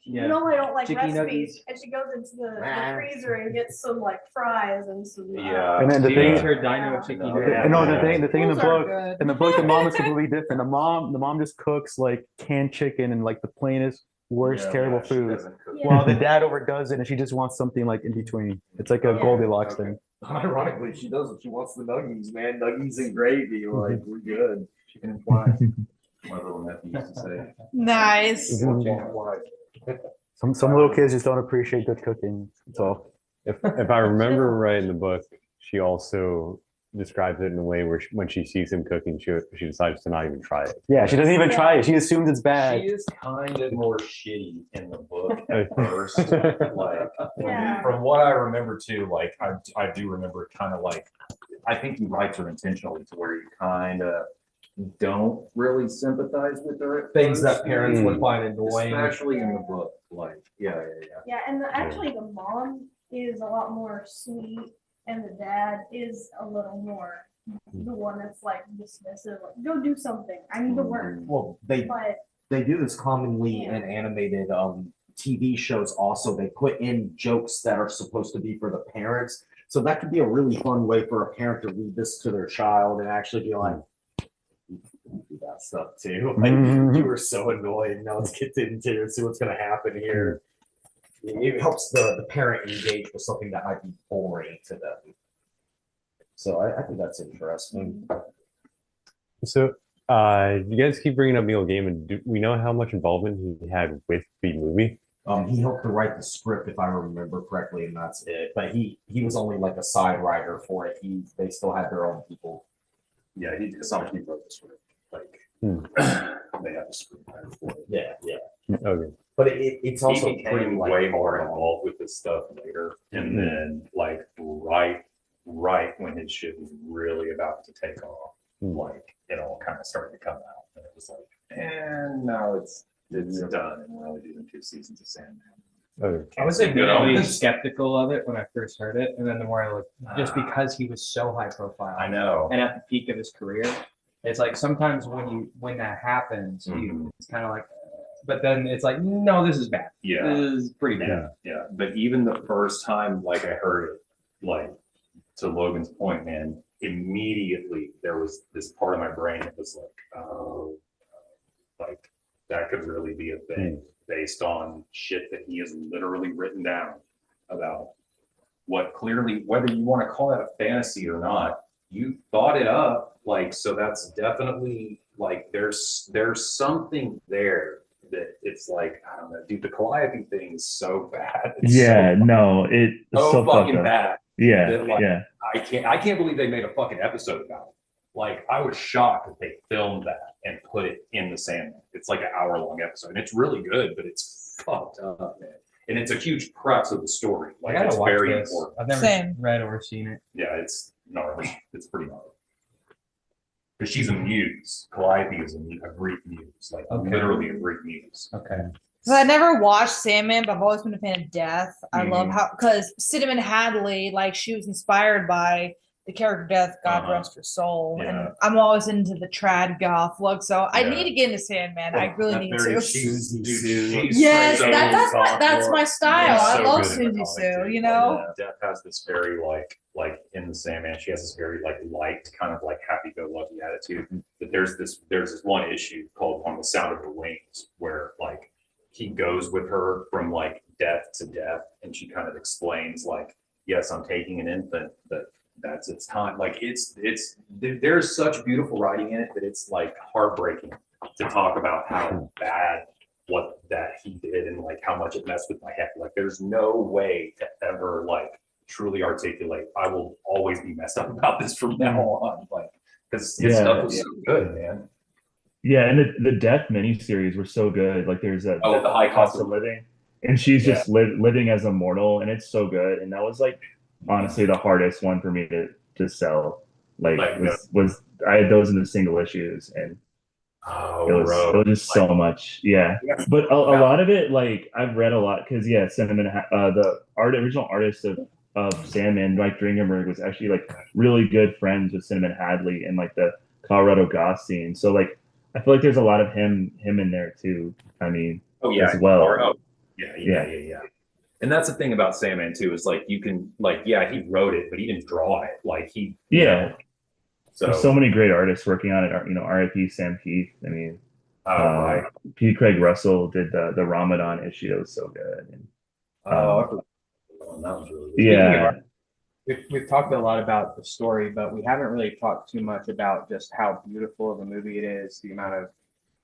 Yeah. no, I don't like Chicken recipes, nuggets. and she goes into the Nah. freezer and gets some like fries and some. Yeah. And then the She thing, eats her dino chicken. No, nuggets. yeah. and no, the thing in the Those are book, good. in the book, the mom is completely different. The mom just cooks like canned chicken and like the plainest, worst, Yeah, terrible she food. doesn't cook. Yeah. While the dad overdoes it, and she just wants something like in between. It's like a Yeah. Goldilocks Okay. thing. Ironically, she doesn't. She wants the nuggies, man. Nuggies and gravy. Like, we're good. Chicken and flies. My little nephew used to say. Nice. Mhm. Chicken and flies. Some little kids just don't appreciate good cooking. That's all. If I remember right in the book, she also describes it in a way where when she sees him cooking, she decides to not even try it. Yeah, she doesn't even try it. She assumes it's bad. She is kind of more shitty in the book Uh, at first. Like Yeah. from what I remember too, like I do remember kind of like I think he writes her intentionally to where you kind of don't really sympathize with her. at Things that first, parents would find annoying. especially in the book. Like, yeah. Yeah, and actually the mom is a lot more sweet, and the dad is a little more the one that's like dismissive, like go do something. I need to work. Well, they But do this commonly in animated TV shows also. They put in jokes that are supposed to be for the parents. So that could be a really fun way for a parent to read this to their child and actually be like, "You do that stuff too. Like you were so annoying. Now let's get into it and see what's gonna happen here." It helps the parent engage with something that might be boring to them. So I think that's interesting. So, you guys keep bringing up Neil Gaiman. Do we know how much involvement he had with the movie? He helped to write the script, if I remember correctly, and that's it. But he was only like a side writer for it. They still had their own people. Yeah, it's not like he wrote the script. Like, they have a script for it. Yeah. Okay. But it's also He pretty became like way more involved with this stuff later, and then like right when his shit was really about to take off, like it all kind of started to come out, and it was like, and now it's done, and we're only doing 2 seasons of Sandman. Okay. I was Good on admittedly this. skeptical of it when I first heard it, and then the more I looked, just because he was so high profile I know. and at the peak of his career, it's like sometimes when that happens, it's kind of like, but then it's like, no, this is bad. Yeah. This is pretty bad. Yeah. But even the first time, like I heard it, like to Logan's point, man, immediately there was this part of my brain that was like, oh, like that could really be a thing based on shit that he has literally written down about what clearly, whether you want to call that a fantasy or not, you thought it up. Like, so that's definitely like, there's something there that it's like, I don't know, dude, the Calliope thing is so bad. It's it's so so fucked fucking up. bad. Yeah, that, like, yeah. I can't believe they made a fucking episode about it. Like, I was shocked that they filmed that and put it in the Sandman. It's like an hour-long episode, and it's really good, but it's fucked up, man. And it's a huge crux of the story. Like, it's very important. I've never Same. read or seen it. Yeah, it's gnarly. It's pretty gnarly. Because she's a muse. Calliope is a Greek muse, like literally a Greek muse. Okay. So I never watched Sandman, but I've always been a fan of Death. I love how, because Cinnamon Hadley, like she was inspired by the character Death, God rest her soul. Yeah. And I'm always into the trad goth look, so I Yeah. need to get into Sandman. I really need to. She's Yes, so that's my style. Yeah, I so love good in the Susie comic, Sue, too. you know? Like, Death has this very like in the Sandman, she has this very like light, kind of like happy-go-lucky attitude. But there's this one issue called On the Sound of Her Wings, where like he goes with her from like death to death, and she kind of explains like, yes, I'm taking an infant, but that's its time. Like there's such beautiful writing in it that it's like heartbreaking to talk about how bad what that he did and like how much it messed with my head. Like there's no way to ever like truly articulate, I will always be messed up about this from now on. Like, because his stuff was so good, man. Yeah, and the Death miniseries were so good. Like there's the High Cost of Living, and she's just living as a mortal, and it's so good. And that was like honestly the hardest one for me to sell. Like was I had those in the single issues, and it was just so much. Yeah. But a lot of it, like I've read a lot because Cinnamon, the original artist of Sandman, Mike Dringenberg, was actually like really good friends with Cinnamon Hadley and like the Colorado goth scene. So like I feel like there's a lot of him in there too. I mean, as well. Yeah. And that's the thing about Sandman too, is like you can like, yeah, he wrote it, but he didn't draw it. Like he So there's so many great artists working on it. You know, R.I.P. Sam Keith. I mean, P. Craig Russell did the Ramadan issue. That was so good. And, that was really good. We've talked a lot about the story, but we haven't really talked too much about just how beautiful of a movie it is. The amount of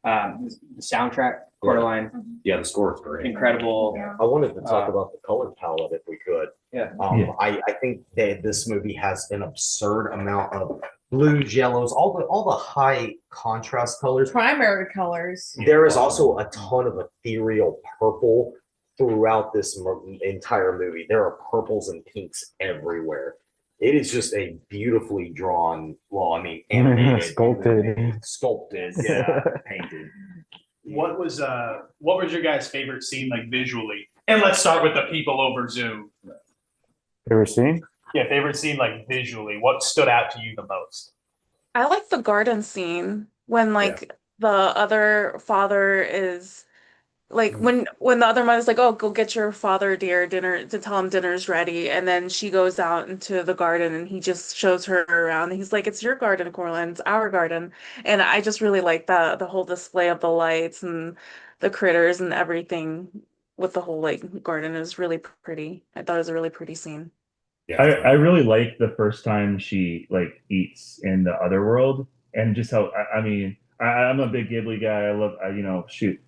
the soundtrack, Coraline. Yeah, the score is great. Incredible. I wanted to talk about the color palette if we could. Yeah. I think that this movie has an absurd amount of blues, yellows, all the high contrast colors. Primary colors. There is also a ton of ethereal purple throughout this entire movie. There are purples and pinks everywhere. It is just a beautifully drawn, well, I mean, animated, Sculpted. yeah, painted. What was your guys' favorite scene like visually? And let's start with the people over Zoom. Ever seen? Yeah, favorite scene like visually. What stood out to you the most? I like the garden scene when like the other father is like when the other mother's like, oh, go get your father dear dinner to tell him dinner's ready, and then she goes out into the garden and he just shows her around. He's like, it's your garden, Coraline, it's our garden. And I just really like the whole display of the lights and the critters and everything with the whole like garden is really pretty. I thought it was a really pretty scene. I really like the first time she like eats in the other world, and just how I mean I'm a big Ghibli guy. I love shoot,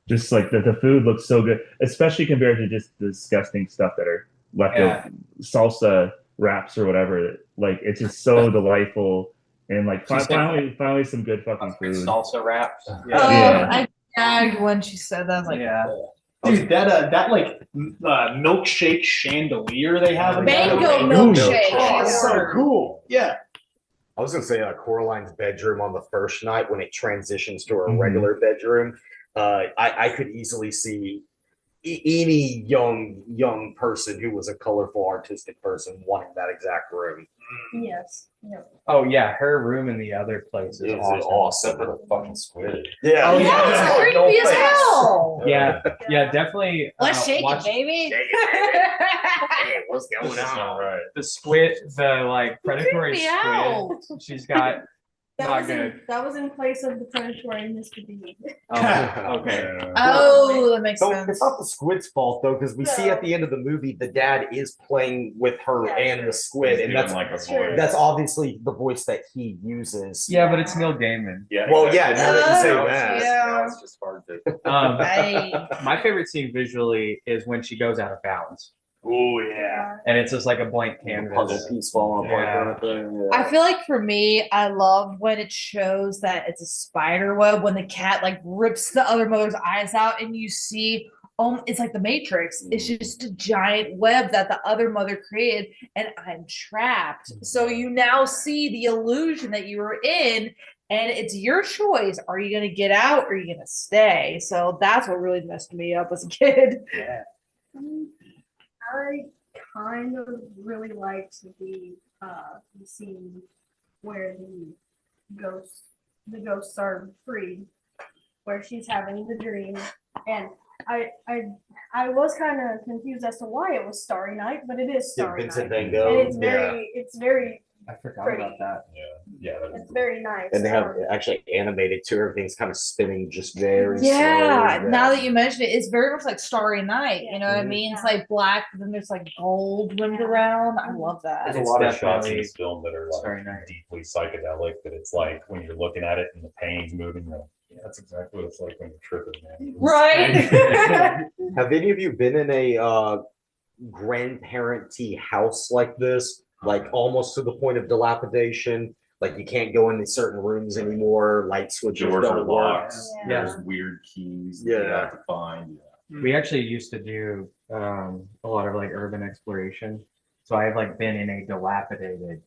just like the food looks so good, especially compared to just the disgusting stuff that are left of salsa wraps or whatever. Like it's just so delightful, and like finally some good fucking food. Salsa wraps. I gagged when she said that. I was like, Dude, that like milkshake chandelier they have. in Mango there. milkshake. Oh, it's so cool. Yeah. I was gonna say Coraline's bedroom on the first night when it transitions to a regular bedroom. I could easily see any young person who was a colorful artistic person wanting that exact room. Yes. Yep. Oh yeah, her room in the other place is It was awesome. awesome. For the fucking squid. Yeah. Oh, yeah, it's creepy as hell. Yeah, definitely. Let's shake watch it, baby. Hey, what's going All on? right. the squid, the like predatory me out. squid. She's got not good. That was in place of the predatory Mr. B. Oh, okay. Oh, that makes So sense. it's not the squid's fault though, because we see at the end of the movie the dad is playing with her and the squid, and that's like a Sure. voice. that's obviously the voice that he uses. Yeah, but it's Neil Gaiman. Yeah. Well, exactly. yeah, now that you say Now it's that. just- now it's just hard to. Hey. My favorite scene visually is when she goes out of bounds, Oh yeah. and it's just like a blank Puzzle canvas. piece falling apart Yeah. kind of thing. I feel like for me, I love when it shows that it's a spider web when the cat like rips the other mother's eyes out and you see it's like the Matrix. It's just a giant web that the other mother created, and I'm trapped. So you now see the illusion that you were in, and it's your choice. Are you gonna get out or are you gonna stay? So that's what really messed me up as a kid. Yeah. I kind of really liked the scene where the ghosts are freed, where she's having the dream, and I was kind of confused as to why it was Starry Night, but it is Yeah, Starry Vincent Night, Van Gogh. and it's very I forgot Pretty. about that. Yeah. That is it's very nice. And they have it actually animated too. Everything's kind of spinning just very Yeah, slowly. now that you mention it, it's very much like Starry Night. You know what I mean? It's Yeah. like black, but then there's like gold rimmed around. I love that. There's a It's lot of shots in definitely this film that are Starry like Night. deeply psychedelic. That it's like when you're looking at it and the pain's moving. You're like, yeah, that's exactly what it's like when you're tripping, man. Right? Have any of you been in a grandparent-y house like this? Like almost to the point of dilapidation? Like you can't go into certain rooms anymore, light switches Doors are don't work. locked. Yeah. There's weird keys that you Yeah. have to find. We actually used to do a lot of like urban exploration. So I've like been in a dilapidated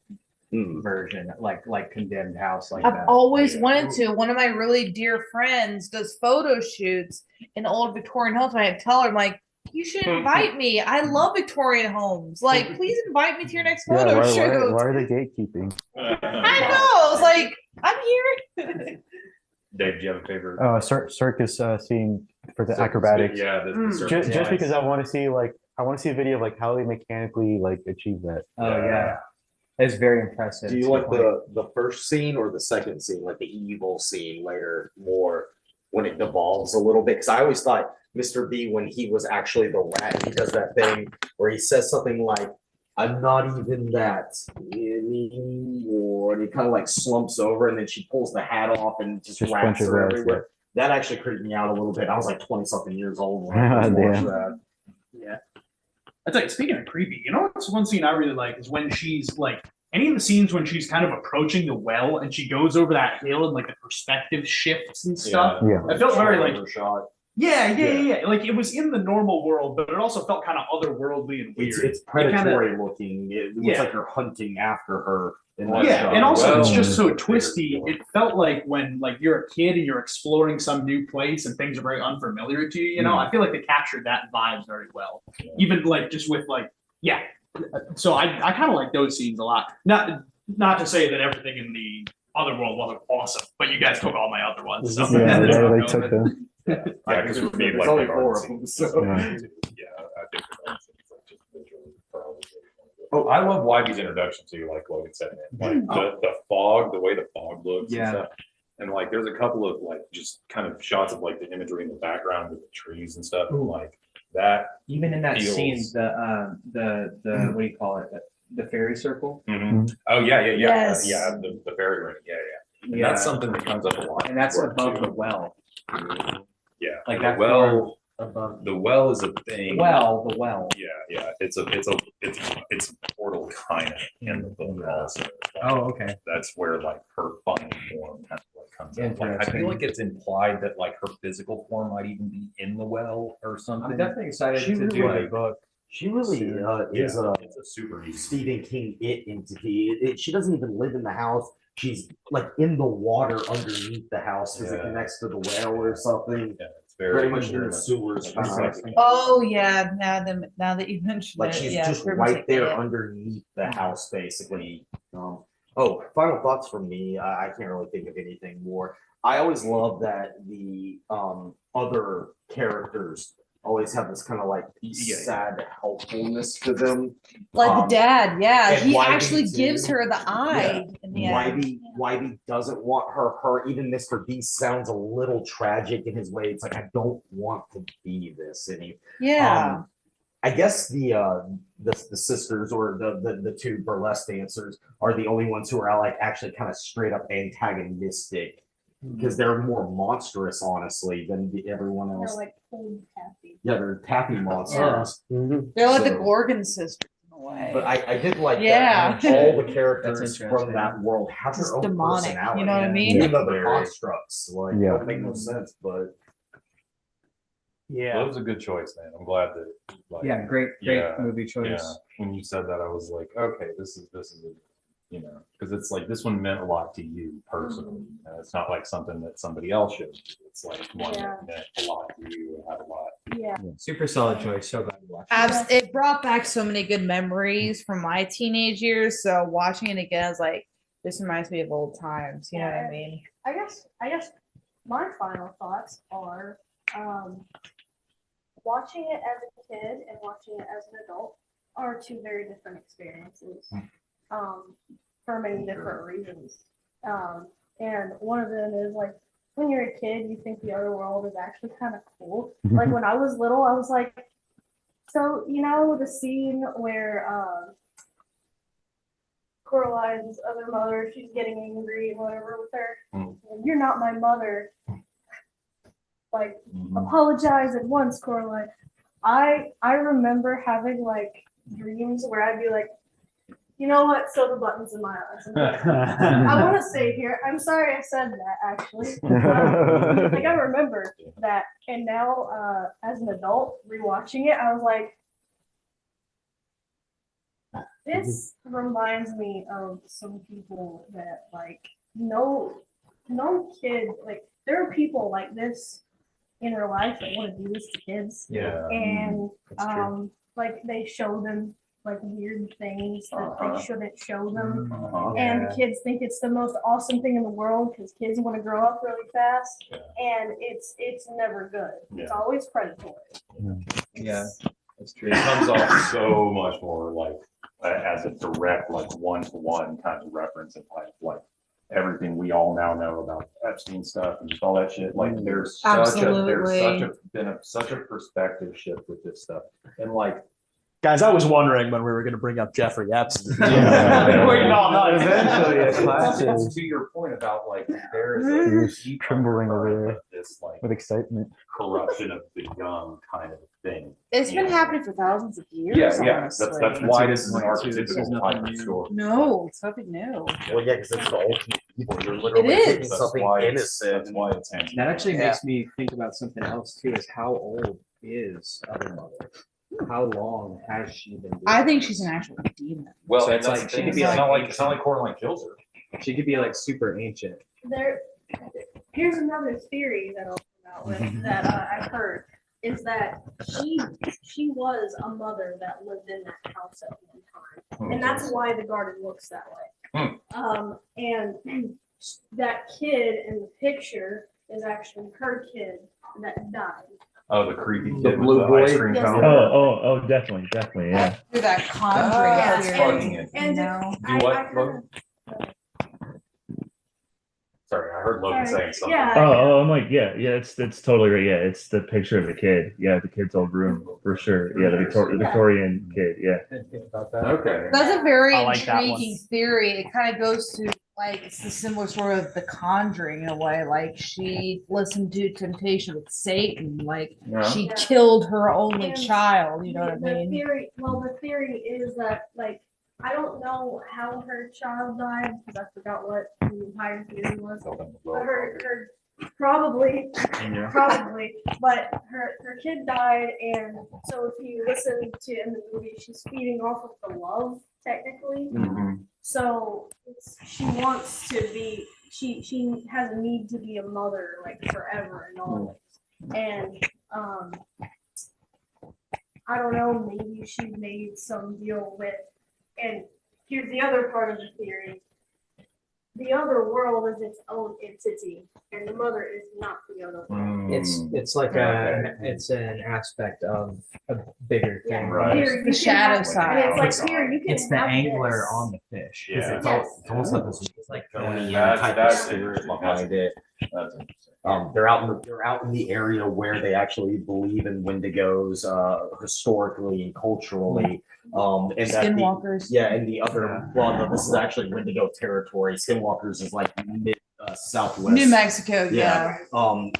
version, like condemned house like I've that. always Yeah. wanted to. One of my really dear friends does photo shoots in old Victorian homes. And I tell her, I'm like, you should invite me. I love Victorian homes. Like, please invite me to your next Yeah, photo why shoot. are they gatekeeping? I know. I was like, I'm here. Dave, do you have a favorite? Circus scene for the So- acrobatics. Yeah, the circus Just lines. because I want to see a video of like how they mechanically like achieve that. Oh yeah, it's very impressive. Do you to like point. the first scene or the second scene, like the evil scene later more when it devolves a little bit? Because I always thought Mr. B, when he was actually the rat, he does that thing where he says something like, I'm not even that anymore. And he kind of like slumps over and then she pulls the hat off and just Just wraps bunch of her rats, everywhere. That actually creeped me out a little bit. I was like 20 something years old when I first watched Damn. that. Yeah. That's like speaking of creepy, you know what's one scene I really like is when she's like any of the scenes when she's kind of approaching the well and she goes over that hill and like the perspective shifts and stuff. Yeah. I felt very like Shot. Yeah. Like it was in the normal world, but it also felt kind of otherworldly and weird. It's predatory looking. It looks like you're hunting after her. In that Yeah, shot. and also it's Well, just so twisty. It felt like when like you're a kid and you're exploring some new place and things are very unfamiliar to you. You know, I feel like they captured that vibes very well. Even like just with like So I kind of like those scenes a lot. Not to say that everything in the other world wasn't awesome, but you guys took all my other ones. So Yeah, they took them. Yeah, because we need like only the 4 art of them, scenes. so. Yeah, I think the art scenes are just visually probably. Oh, I love Wybie's introduction to, like Logan said, man. Like the fog, the way the fog looks and Yeah. stuff. And like there's a couple of like just kind of shots of like the imagery in the background with the trees and stuff. And like that. Even in that scene, Feels- the what do you call it? The fairy circle. Oh yeah. Yes. The fairy ring. Yeah. And that's something that comes up a lot. And that's in work, above too. the well. Yeah. Like the that well. Above The well is a thing. the well. Yeah. It's a portal kind of in the book also. Like, Oh, okay. that's where like her final form kind of like comes out. Like, I feel Interesting. like it's implied that like her physical form might even be in the well or something. I'm definitely excited She to really do like- the book. She really is a It's a super easy. Stephen King entity. She doesn't even live in the house. She's like in the water underneath the house because it Yeah. connects to the well or something. Yeah, it's Very much in the sewers. Like, Kind of. it's like- Oh yeah, now that you mentioned Like it, she's yeah, just pretty right much there like it. underneath the house, basically. Final thoughts from me. I can't really think of anything more. I always love that the other characters always have this kind of like sad helpfulness to them. Like the dad, yeah, and he Wybie actually too. gives her the eye in the end. Wybie doesn't want her. Even Mr. Beast sounds a little tragic in his way. It's like I don't want to be this anymore. Yeah. I guess the sisters or the two burlesque dancers are the only ones who are like actually kind of straight up antagonistic because they're more monstrous, honestly, than everyone They're else. like cold taffy. Yeah, they're taffy monsters. They're like the So- Gorgon sisters in a way. But I did like Yeah. that all the That's characters interesting. from that world have Just their own demonic, personality. you know what I mean? Even though they're constructs, like Yeah. don't make no sense, but Yeah. That was a good choice, man. I'm glad that like Yeah, great Yeah, movie yeah. choice. When you said that, I was like, okay, this is a, you know, because it's like this one meant a lot to you personally. It's not like something that somebody else showed you. It's like one Yeah. that meant a lot to you and had a lot. Yeah. Super solid choice. So glad you watched it. It brought back so many good memories from my teenage years. So watching it again, I was like, this reminds me of old times. You know what I mean? I guess my final thoughts are watching it as a kid and watching it as an adult are two very different experiences for many different reasons. And one of them is like when you're a kid, you think the other world is actually kind of cool. Like when I was little, I was like, so you know the scene where Coraline's other mother, she's getting angry and whatever with her. You're not my mother. Like, apologize at once, Coraline. I remember having like dreams where I'd be like, you know what? Sew the buttons in my eyes. I want to stay here. I'm sorry I said that actually. Like I remember that, and now as an adult rewatching it, I was like, this reminds me of some people that like no kid, like there are people like this in their life that want to do this to kids. Yeah. And like they show them like weird things that they shouldn't show them. And the kids think it's the most awesome thing in the world because kids want to grow up really fast. And it's never good. It's always predatory. Yeah, that's true. It comes off so much more like as a direct, like one-to-one kind of reference in life, like everything we all now know about Epstein stuff and just all that shit. Like there's been such a perspective shift with this stuff. And like Guys, I was wondering when we were going to bring up Jeffrey Epstein. Yeah. Waiting all night. Eventually, it's classic. to your point about like there is He was trembling over there this like with excitement. corruption of the young kind of thing. It's been Yeah. happening for thousands of years. Yeah, honestly. that's why this is an That's a good point, too. This is archetypical nothing type of new. story. No, it's nothing new. well, yeah, because it's the ultimate evil. You're literally is. taking That's something why innocent. That's why it's hands. That actually Yeah. makes me think about something else too, is how old is Other Mother? How long has she been doing I think this? she's an actual demon. Well, So and it's that's like the she thing, could be it's like not like, it's not like Coraline kills her. She could be like super ancient. Here's another theory that I'll come out with that I've heard is that she was a mother that lived in that house at one time, and that's why the garden looks that way. And that kid in the picture is actually her kid that died. Oh, the creepy The kid blue with the ice boy? cream Yes. cone. Definitely, yeah. Through that conjuring That's theory, fucking you it. And know? Do what, Logan? Sorry, I heard Logan Sorry. saying something. Yeah. I'm like, yeah, it's totally right. Yeah, it's the picture of the kid. Yeah, the kid's old room for sure. Yeah, the Victorian kid. Yeah. Okay. That's a very I like that one. intriguing theory. It kind of goes to like it's the similar sort of the Conjuring in a way. Like she listened to temptation with Satan. Like she Yeah. killed her only And child. You know what I the mean? theory, well, the theory is that, like, I don't know how her child died because I forgot what the entire theory was. But her probably, but her kid died, and so if you listen to in the movie, she's feeding off of the love technically. So she wants to be, she has a need to be a mother like forever and always, and I don't know, maybe she made some deal with. And here's the other part of the theory. The other world is its own entity, and the mother is not the other world. It's like it's an aspect of a bigger thing. Yeah. Right. Here, you The can shadow have- side. And it's like, here, you can It's the have angler this. on the fish. Yeah. It's almost like this, it's like Tony That's- type of that's spirit interesting. behind it. That's interesting. They're out in the area where they actually believe in Wendigos, historically and culturally. And that the- Skinwalkers. Yeah, and the other, well, no, this is actually Wendigo territory. Skinwalkers is like mid southwest. New Mexico, yeah.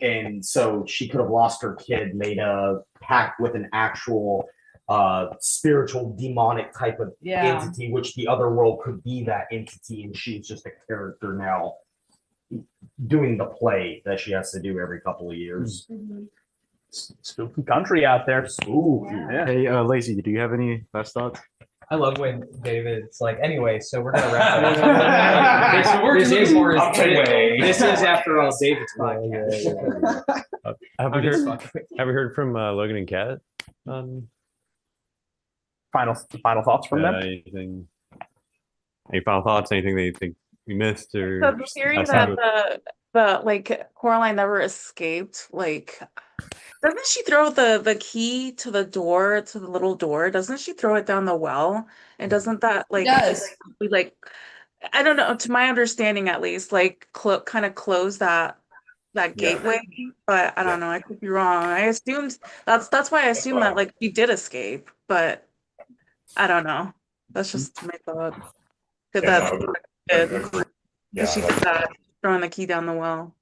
And so she could have lost her kid, made a pact with an actual spiritual demonic type of Yeah. entity, which the other world could be that entity, and she's just a character now doing the play that she has to do every couple of years. Mhm. Spooky country out there. Ooh, Yeah. Hey, Lacey, do you have any last thoughts? I love when David's like, anyway, so we're gonna wrap it up. This is this is after all David's podcast. Have we heard from Logan and Kat? Final thoughts from them. Anything? Any final thoughts? Anything that you think we missed or? So the theory outside that of- the like Coraline never escaped, like doesn't she throw the key to the door, to the little door? Doesn't she throw it down the well? And doesn't that like does. like I don't know, to my understanding at least, like kind of close that gateway, but I don't know, I could be wrong. I assumed that's why I assumed that like she did escape, but I don't know. That's just my thought. Cause Yeah, that's no, what I did. Agreed. Yeah, Cause she did that, throwing the key down the well.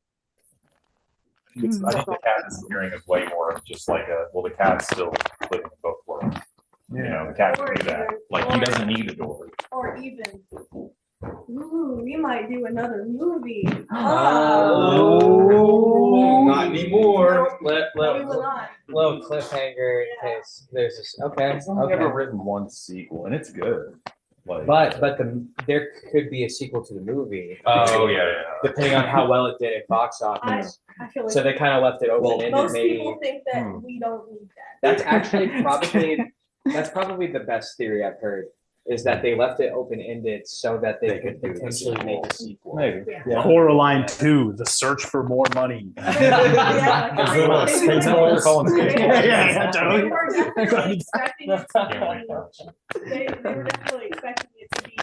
I think the cat in hearing is way more of just like the cat's still living in both worlds. You know, the cat can do that. Like he doesn't need a door. Or even, ooh, we might do another movie. Oh, not anymore. We will not. Little cliffhanger in case there's this. Okay. He's only Okay. ever written one sequel, and it's good. Like, But there could be a sequel to the movie. oh yeah. Depending on how well it did at box office. I feel like So they kind of left it open ended. most Maybe people think that we don't need that. that's actually probably the best theory I've heard. Is that they left it open ended so that they could do the potentially sequel. make a sequel. Maybe. Yeah. Coraline 2, The Search for More Money. Yeah, like, Space Balls. Yeah, totally. They were definitely expecting it Can't to wait be, for it. they were definitely expecting it to be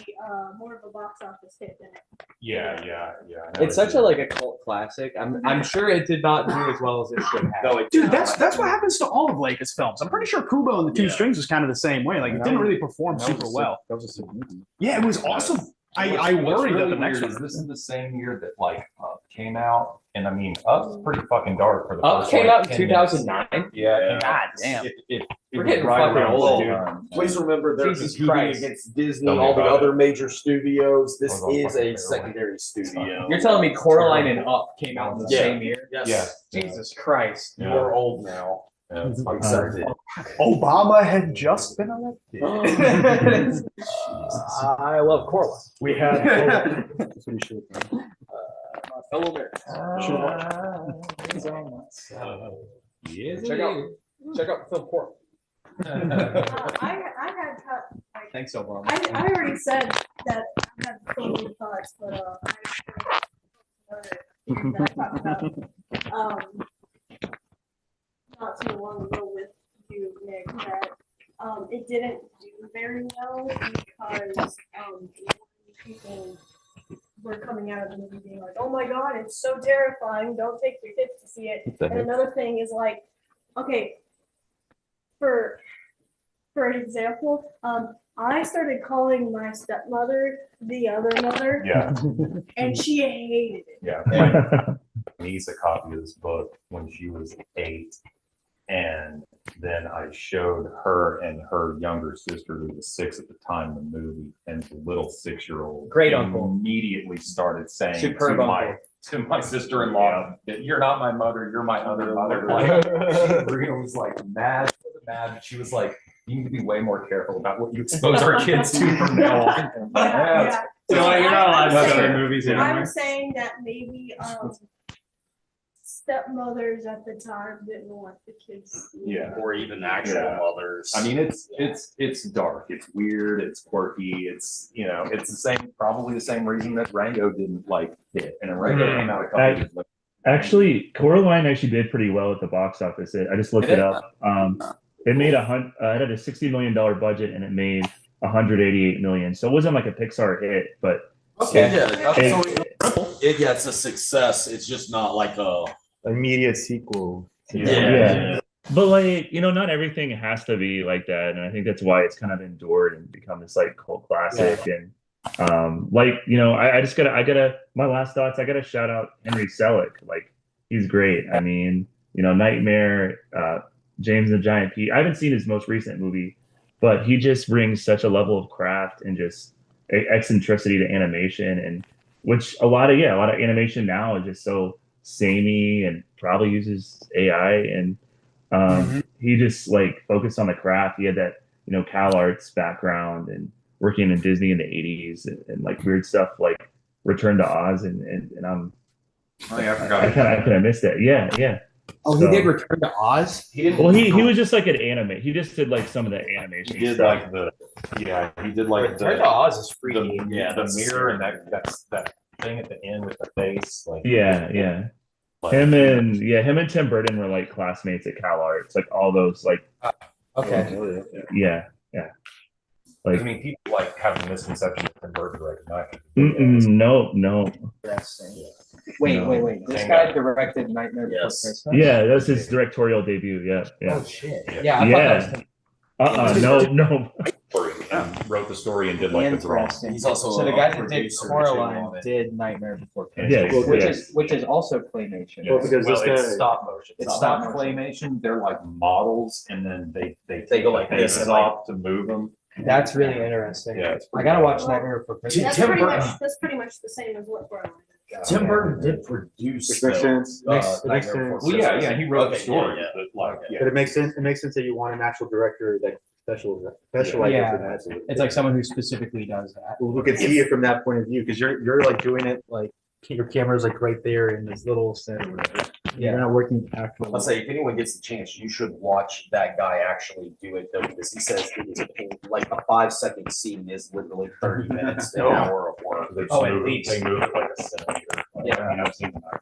more of a box office hit than it. Yeah. It's such a cult classic. I'm sure it did not do as well as it should have. No, Dude, that's what happens to all of Leica's films. I'm pretty sure Kubo and the Two Yeah. Strings was kind of the same way. Like it didn't really perform super well. That was a sick movie. Yeah, it was awesome. I worry that the next is one. this is the same year that like Up came out, and I mean Up's pretty fucking dark for the Up first, came like, out in 10 minutes. 2009. Yeah, it came God out. damn. It We're was getting right fucking around the old. same time. Please remember they're Jesus competing Christ. against Disney, Tell me all the about other it. major studios. This Hold on, is fucking a bear secondary studio. You're telling me Coraline and Up came out in the Yeah. same year? Yes. Yeah. Jesus Christ. Yeah. You're old now. Yeah, it's fucking Except crazy. Obama had just been elected. I love Coraline. we had That's what you should have done. My fellow Americans. Check out the film Coraline. I had like, Thanks, Obama. I already said that I had closing thoughts, but I talked about not too long ago with you, Nick, that it didn't do very well because people were coming out of the movie being like, "Oh my god, it's so terrifying! Don't take your kids to see it." And another thing is like, okay, for example, I started calling my stepmother the other mother, Yeah, and she hated it. yeah. My niece a copy of this book when she was 8, and then I showed her and her younger sister, who was 6 at the time, the movie, and the little 6-year-old Great uncle. immediately started saying Superb to my sister-in-law, that you're not my mother, you're my other mother. Like, she was like mad. She was like, you need to be way more careful about what you expose our kids to from now on. Yeah. You know what, you're not allowed to I'm show saying- their movies I'm anymore. saying that maybe stepmothers at the time didn't want the kids. Yeah. or even actual Yeah. mothers. I mean, it's dark, it's weird, it's quirky, it's, you know, it's the same, probably the same reason that Rango didn't like it, and Rango came out a couple years later. Actually, Coraline actually did pretty well at the box office. I just looked it up. It made it had a $60 million budget and it made 188 million. So it wasn't like a Pixar hit, but Okay. It's a success. It's just not like a Immediate sequel. yeah. But like, you know, not everything has to be like that. And I think that's why it's kind of endured and become this like cult classic. And like, you know, I gotta my last thoughts, I gotta shout out Henry Selick. Like, he's great. I mean, you know, Nightmare, James and the Giant Peach. I haven't seen his most recent movie, but he just brings such a level of craft and just eccentricity to animation, and which a lot of animation now is just so samey and probably uses AI, and he just like focused on the craft. He had that, you know, Cal Arts background and working in Disney in the 80s and like weird stuff like Return to Oz, and I'm Oh yeah, I forgot. I kind of missed that. Yeah. Oh, So- he did Return to Oz? He didn't. Well, he was just like an anime. He just did like some of the animation. He did stuff. like he did like Return to Oz is freaky. the mirror and that thing at the end with the face. Like Yeah. like, Him and Tim Burton were like classmates at Cal Arts. Like all those like Okay. yeah. I Like mean, people like have the misconception that Tim Burton directed no. Interesting. Wait. This Same guy guy. directed Nightmare Before Yes. Christmas? Yeah, that's his directorial debut. Yeah. Oh, shit. Yeah, I thought that was No. and wrote the story and did like the drawing. interesting. He's also So the a guy that did producer, too, Coraline on it. did Nightmare Before Christmas, Yes. which is also claymation. Well, because Well, this it's guy- stop motion. It's It's stop not motion. claymation. They're like models, and then they They go like the this, faces like- off to move them. That's really interesting. Yeah, it's I gotta watch Nightmare Before Christmas. Tim Burton- That's pretty much the same as what Coraline did. Tim Burton did produce. Which makes sense. though, It makes Nightmare sense. Before Well, yeah, Christmas. he wrote the Okay, story. yeah, But like, But it makes sense. It makes sense that you want an actual director that specializes Yeah. in that. It's like someone who specifically does that. Who can see it from that point of view, because you're like doing it like your camera's like right there in this little set or whatever. You're not working actually. Let's say if anyone gets the chance, you should watch that guy actually do it though, because he says it is like a 5-second scene is literally 30 minutes, an hour of work. they Oh, at move, least. they move it like a centimeter. Yeah. I mean, I've seen that.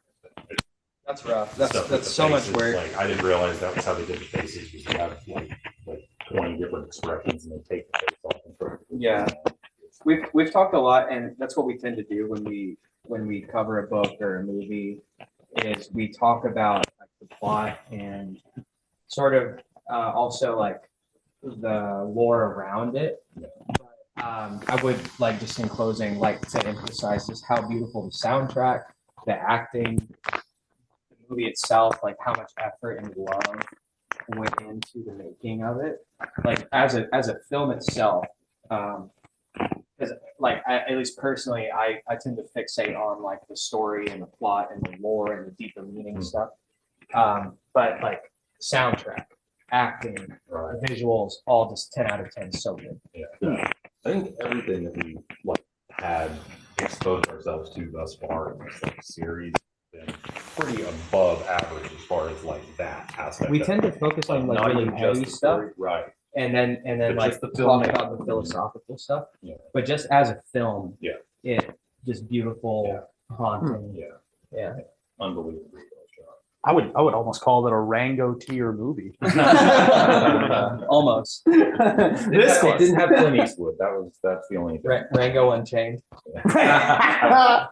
That's rough. Stuff with That's the so much faces, work. Like, I didn't realize that was how they did the faces. Was they have like 20 different expressions, and they take the face off and throw it. Yeah. We've talked a lot, and that's what we tend to do when we cover a book or a movie, is we talk about like the plot and sort of also like the lore around it. But I would like just in closing, like to emphasize just how beautiful the soundtrack, the acting, the movie itself, like how much effort and love went into the making of it. Like as a film itself, because like at least personally, I tend to fixate on like the story and the plot and the lore and the deeper meaning stuff. But like soundtrack, acting, visuals, all just 10 out of 10, so good. Yeah. I think everything that we like had exposed ourselves to thus far in this like series been pretty above average as far as like that aspect. We of tend it. to focus on like not really even heavy just the stuff, story, right? and then But like just the talk film about the philosophical stuff. Yeah. But just as a film, Yeah. it just beautiful, Yeah. haunting. Yeah. Yeah. Unbelievable. I would almost call it a Rango tier movie. Almost. It didn't have Clint Eastwood. That's the only thing. Rango Unchained. Hey,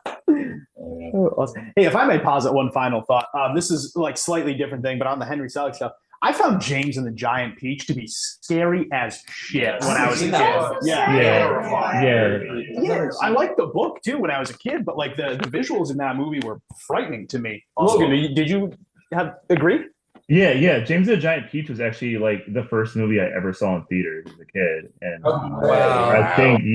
if I may posit one final thought, this is like slightly different thing, but on the Henry Selick stuff, I found James and the Giant Peach to be scary as shit when I was a kid. Yeah, I liked the book too when I was a kid, but like the visuals in that movie were frightening to me. Logan, did you agree? Yeah. James and the Giant Peach was actually like the first movie I ever saw in theaters as a kid, and I think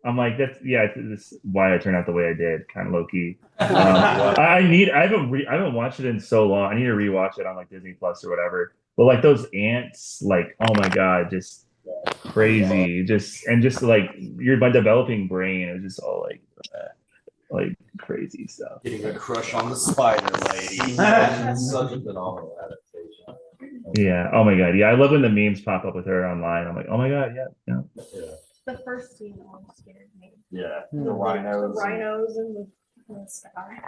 I'm like this is why I turned out the way I did, kind of low key. I haven't watched it in so long. I need to rewatch it on like Disney Plus or whatever. But like those ants, like oh my god, just crazy, just like my developing brain is just all like crazy stuff. Getting a crush on the spider lady. Such a phenomenal adaptation. Yeah. Oh my god. Yeah. I love when the memes pop up with her online. I'm like, oh my god. Yeah. The first scene always scared me. Yeah. The rhinos and the sky.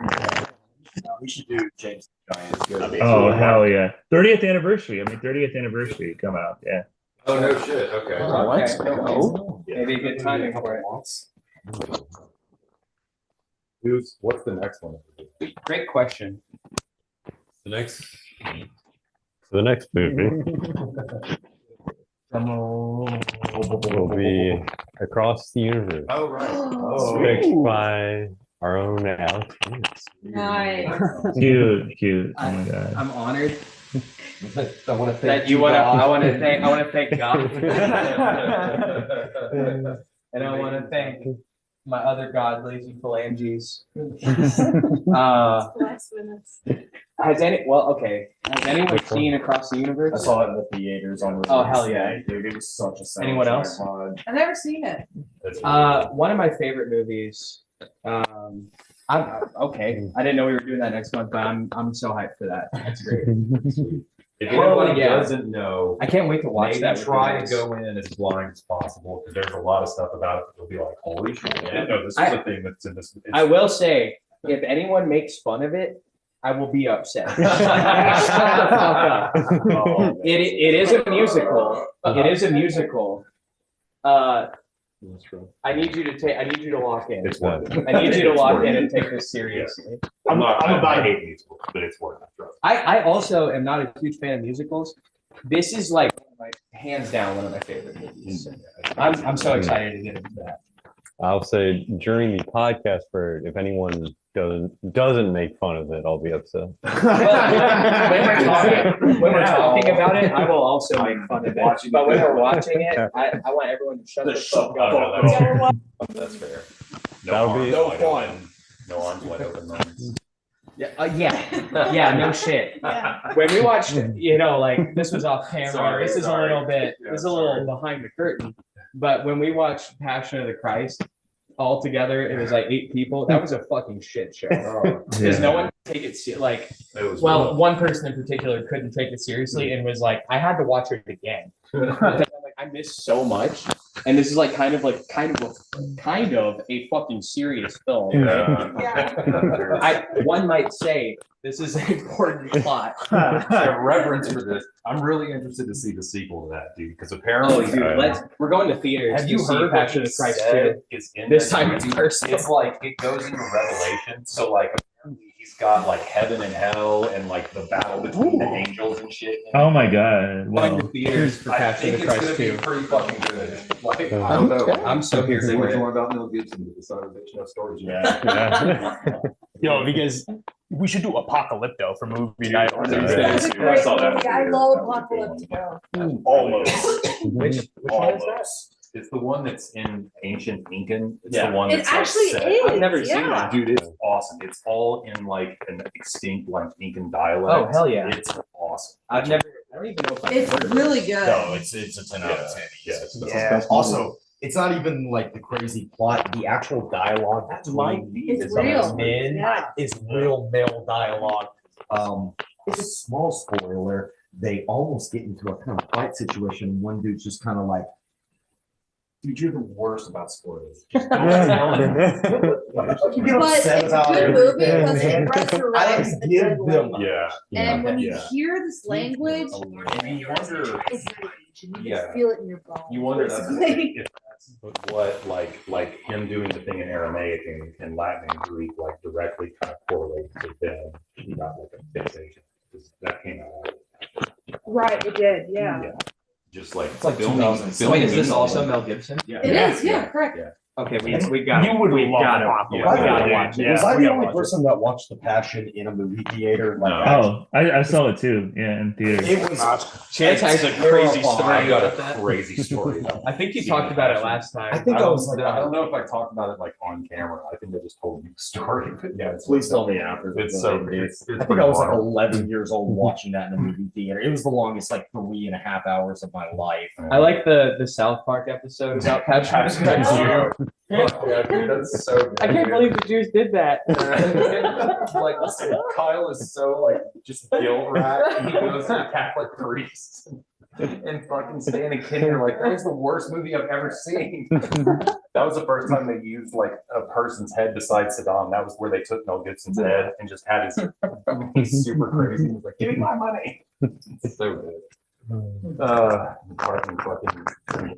We should do James Giant. Oh hell yeah. 30th anniversary. 30th anniversary come out. Yeah. Oh no shit. Okay. Maybe a good timing for it. What's the next one? Great question. The next movie will be Across the Universe. Oh right. Picked by our own Alex. Nice. Cute. Oh my god. I'm honored I want to that you want to. I want to thank God, and I want to thank my other god, lazy phalanges. Blasphemous. Has anyone seen Across the Universe? I saw it in the theaters on. Oh, hell yeah. Dude, it was such a Anyone else? I've never seen it. One of my favorite movies. I'm okay. I didn't know we were doing that next month, but I'm so hyped for that. That's great. If Well, anybody yeah. doesn't know, I can't wait to watch maybe that. try to go in as blind as possible because there's a lot of stuff about it that you'll be like, holy shit, I didn't know this was a thing that's in this. I will say, if anyone makes fun of it, I will be upset. Shut the fuck up. Oh, It is a musical. It is a musical. I need you to lock in. It's worth it. I need you to lock in and take this seriously. I'm about I it. hate musicals, but it's worth it. Trust I also am not a huge fan of musicals. This is like hands down one of my favorite movies. I'm so excited to get into that. I'll say during the podcast for if anyone doesn't make fun of it, I'll be upset. When we're talking about it, I will also make fun of it. But when we're watching it, I want everyone to shut the fuck up. That's fair. That'll be no fun. No arms wide open moments. Yeah, no shit. Yeah. When we watched it, like this was off camera. Sorry, this is sorry. a little bit. Yeah, this is a little behind the curtain. But when we watched Passion of the Christ all together, it was like 8 people. That was a fucking shit show. Because no one could take it like. It was One person in particular couldn't take it seriously and was like, I had to watch it again. Because I'm like, I missed so much. And this is like kind of a fucking serious film. One might say this is an important plot. reverence for this. I'm really interested to see the sequel to that, dude, because apparently We're going to theaters. have you to see heard Passion what of the Christ said 2? is in This that time it's movie? personal. It's like it goes into Revelation. So like apparently he's he's got like heaven and hell and like the battle between the angels and shit. Oh my god! Going Well, to theaters for I Passion think of it's the gonna Christ be 2. pretty fucking good. Like, I don't know. I'm so here Say for what you it. want about Mel Gibson, but the son of a bitch, no stories. yeah. Yo, because we should do Apocalypto for movie night one of these Yeah. days. That's a great I saw that movie. I movie. love That was a good Apocalypto. Almost. Which one is that? Almost. It's the one that's in ancient Incan. It's Yeah. the one It that's like actually set- is. I've never seen yeah. that. Dude, it's awesome. It's all in like an extinct like Incan dialect. Oh, hell yeah. It's awesome. I don't even know if I've It's heard of it. really good. No, it's a 10 out of 10. Yeah, it's Yeah. Also, it's not even like the crazy plot. The actual dialogue between It's some real. men Yeah. is real male dialogue. It's a small spoiler. They almost get into a kind of fight situation. One dude's just kind of like, dude, you're the worst about spoilers. Just don't tell him. You get But upset it's a about good movie everything, because man. it resurrects I the didn't give dead them. language. Yeah. And when you Yeah. hear this language, And you wonder, it's rage, and you Yeah. just feel it in your bones. you wonder that's basically. if that's what like him doing the thing in Aramaic and Latin and Greek like directly kind of correlates with them. He got like a fixation. 'Cause that came out. Right, it did, yeah. Just like It's like filming- 2006. Wait, is this filming- also Mel Gibson? Yeah. It is, yeah, correct. Yeah. Okay, we got You would we love gotta, Apocalypto. we gotta watch it. Was I we the gotta only watch it. person that watched The Passion in a movie theater? Like, No. Oh, I saw it too. Yeah, in theaters. it was. Chance has a crazy story I got about a that. crazy story. though. I think you talked about it last time. I think I was like, I don't know if I talked about it like on camera. I think I just told you the story. But yeah, Please tell me after. It's so. I think I was like 11 years old watching that in a movie theater. It was the longest like 3.5 hours of my life. I like the South Park episode about Passion of the Christ. Yeah, dude, that's so good. I can't believe the Jews did that. Like listen, Kyle is so like just guilt racked and he goes to the Catholic priest and fucking Stan and Kenny are like, that is the worst movie I've ever seen. That was the first time they used like a person's head besides Saddam. That was where they took Mel Gibson's head and just had his he's super crazy. He was like, give me my money. It's so good. Fucking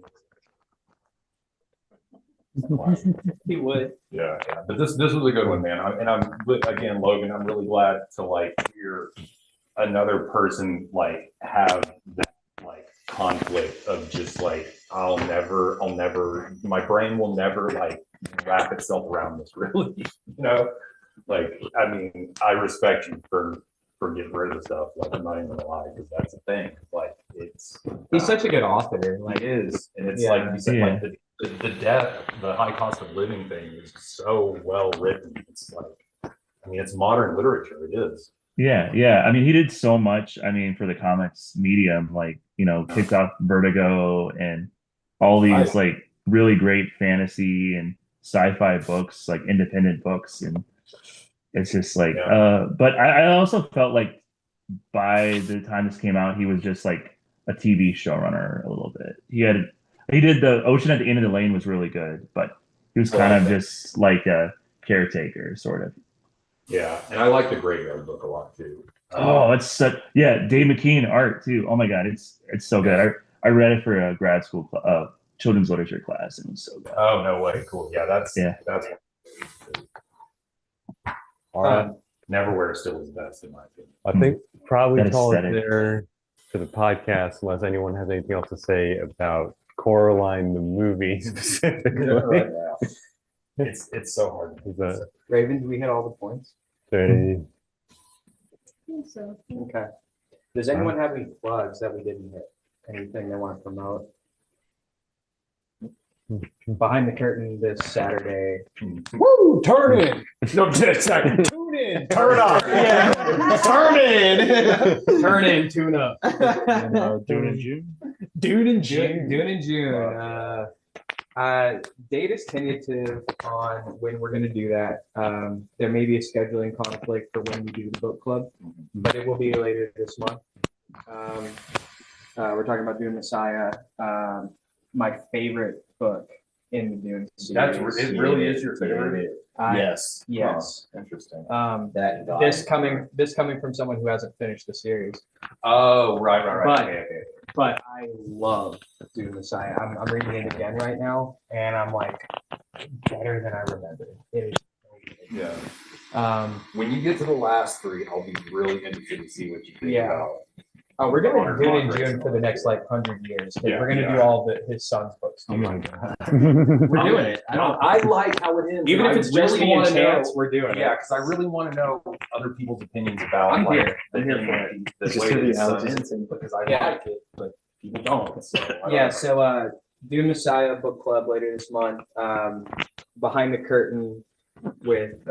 He would. yeah, but this was a good one, man. Again, Logan, I'm really glad to like hear another person like have that like conflict of just like I'll never, my brain will never like wrap itself around this really, you know. Like, I mean, I respect you for getting rid of the stuff. Like, I'm not even gonna lie, because that's a thing. Like, He's such a good author. Like, it is, and it's Yeah. like you said, Yeah. like the death, the high cost of living thing is so well written. It's like, I mean, it's modern literature. It is. Yeah, yeah. I mean, he did so much. I mean, for the comics medium, like, you know, kicked off Vertigo and all these like really great fantasy and sci-fi books, like independent books, and it's just like. But I also felt like by the time this came out, he was just like a TV showrunner a little bit. He did the Ocean at the End of the Lane was really good, but he was kind of just like a caretaker, sort of. Yeah, and I like the Graveyard Book a lot too. Oh, it's such Dave McKean art too. Oh my god, it's so good. I read it for a grad school children's literature class, and it was so good. Oh no way, cool. Yeah, that's. All right. Neverwhere still is best in my opinion. I think probably That call it aesthetic. there to the podcast, unless anyone has anything else to say about Coraline, the movie specifically. Right now. It's so hard. Is that Raven, do we hit all the points? 30? So, Okay. Does anyone have any plugs that we didn't hit? Anything they want to promote? Behind the curtain this Saturday. Woo! Turn in. No, just second. Tune in. Turn up. Yeah. Turn in. Turn in, tune up. June and June. Dune in June June. in June. Date is tentative on when we're going to do that. There may be a scheduling conflict for when we do the book club, but it will be later this month. We're talking about Dune Messiah, my favorite book in the Dune series. It really is your favorite. Yes. Yes. Interesting. This coming from someone who hasn't finished the series. Oh, right. But- Okay. But I love Dune Messiah. I'm reading it again right now, and I'm like better than I remember. It is so good. Yeah. When you get to the last three, I'll be really interested to see what you think Yeah. about. Oh, we're doing Honor Dune in Conference June and for all the that. next like 100 years. Yeah, We're gonna yeah. do all his son's books. Oh dude. my god. We're doing it. I like how it ends. Even and if I it's just really me and wanna know- Chance, we're doing Yeah, it. because I really want to know other people's opinions about I'm like here. I'm here for it. The Just way hear that the it's done, allergies. because I Yeah. like it, but people don't. So I don't Yeah, know. so Dune Messiah book club later this month. Behind the curtain with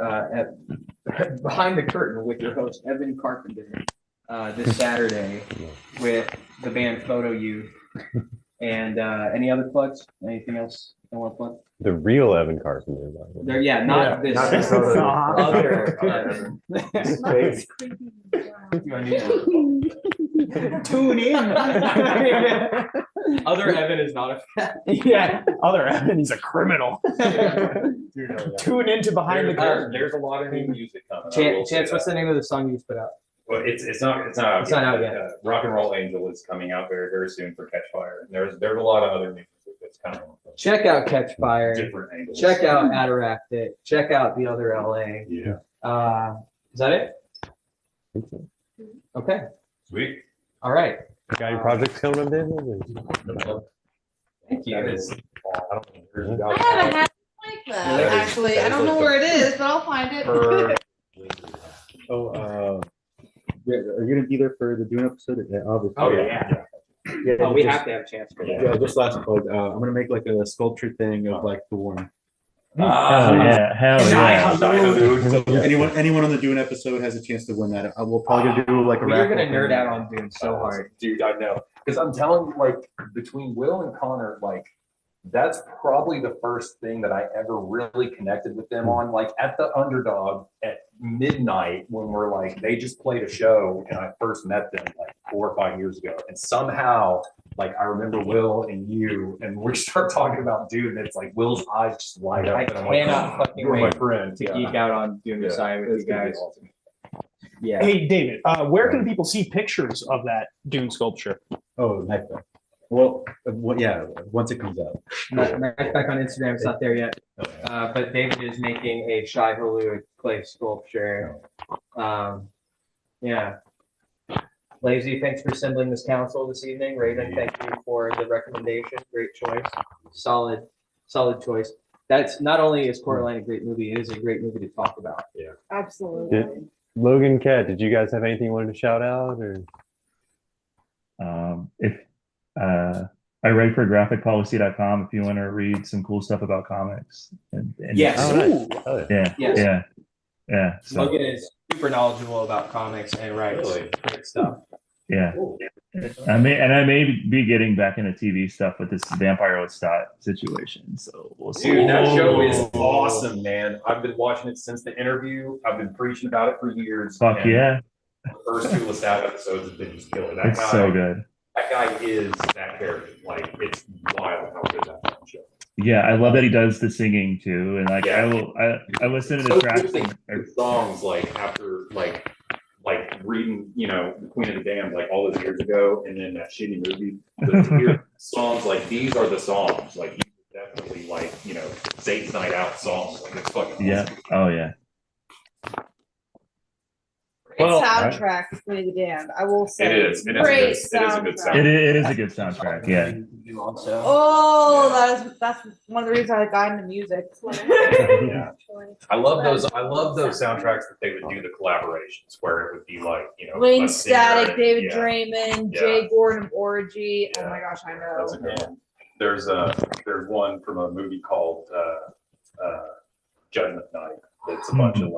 behind the curtain with your host Evan Carpenter this Saturday with the band Photo Youth. And any other plugs? Anything else I want to plug? The real Evan Carpenter. by the way. There, yeah, not this not this other- other. It's creepy. Do I need to tune in? Other Evan is not a fan. Yeah, other Evan, he's a criminal. Tune into behind the curtain. There's a lot of new music coming. I will say Chance, what's that. the name of the song you just put out? Well, it's not out. It's not out yet. Rock and Roll Angel is coming out very, very soon for Catch Fire. There's a lot of other music that's coming. from Check out Catch Fire. Different angles. Check out Adiractic. Check out the other LA. Yeah. Is that it? Okay. Sweet. All right. Got any projects coming up, David? or- Thank you. That is. I don't know where you I got have a that. hat like that, That is- actually. that I is don't know like where the- it is, but I'll find it. Per- Yeah, are you gonna be there for the Dune episode? Yeah, obviously. Oh, yeah. Yeah, Oh, we just- have to have a chance for that. Yeah, just last plug. I'm gonna make like a sculpture thing of like the one. Hell yeah, hell yeah. Anyone on the Dune episode has a chance to win that. I will probably do like a. We are raffle gonna nerd thing. out on Dune so hard. Dude, I know. Because I'm telling you, like, between Will and Connor, like, that's probably the first thing that I ever really connected with them on. Like, at the Underdog at midnight, when we're like, they just played a show, and I first met them like 4 or 5 years ago. And somehow, like, I remember Will and you, and we start talking about Dude, and it's like Will's eyes just light up. I and I'm like, cannot fucking you're my wait friend. to Yeah. geek out on Dune Yeah, Messiah with it's you gonna be guys. awesome. Yeah. Hey, David, where can people see pictures of that Dune sculpture? Oh, nice. Well, yeah, once it comes out. Matt's back on Instagram. It's not there yet. But David is making a Shai Hulud clay sculpture. Yeah. Lazy, thanks for assembling this council this evening. Raven, thank you for the recommendation. Great choice. Solid choice. That's not only is Coraline a great movie, it is a great movie to talk about. Absolutely. Logan, Kat, did you guys have anything you wanted to shout out? Or If I write for graphicpolicy.com if you want to read some cool stuff about comics. And Yes. Oh, nice. Oh, yeah. Yeah. Yeah. So, Logan is super knowledgeable about comics and writes great stuff. yeah. I may be getting back into TV stuff with this Vampire Lestat situation. So we'll see. Dude, that show is awesome, man. I've been watching it since the interview. I've been preaching about it for years. Fuck and yeah. The first two Lestat episodes have been just killer. That It's guy, so good. That guy is that character. Like, it's wild how good that show. Yeah, I love that he does the singing too. And like Yeah. I listen to So the tracks. good to songs like after like reading, The Queen of the Damned like all those years ago, and then that shitty movie. But to hear songs like these are the songs. Like these are definitely like Satan's Night Out songs. Like it's fucking Yeah. awesome. Oh yeah. Great Well, soundtrack for Queen of the Damned. I will say. It is. It is a Great good- it is a good soundtrack. It is a good soundtrack. Yeah. Oh, that's one of the reasons I got into music. Yeah. I love those soundtracks that they would do the collaborations where it would be like, Wayne a singer Static, and- David yeah, Draymond, Yeah. Jay Gordon of Orgy. Oh Yeah. my gosh, I That's a know. good one. There's one from a movie called Judgment Night. It's a bunch of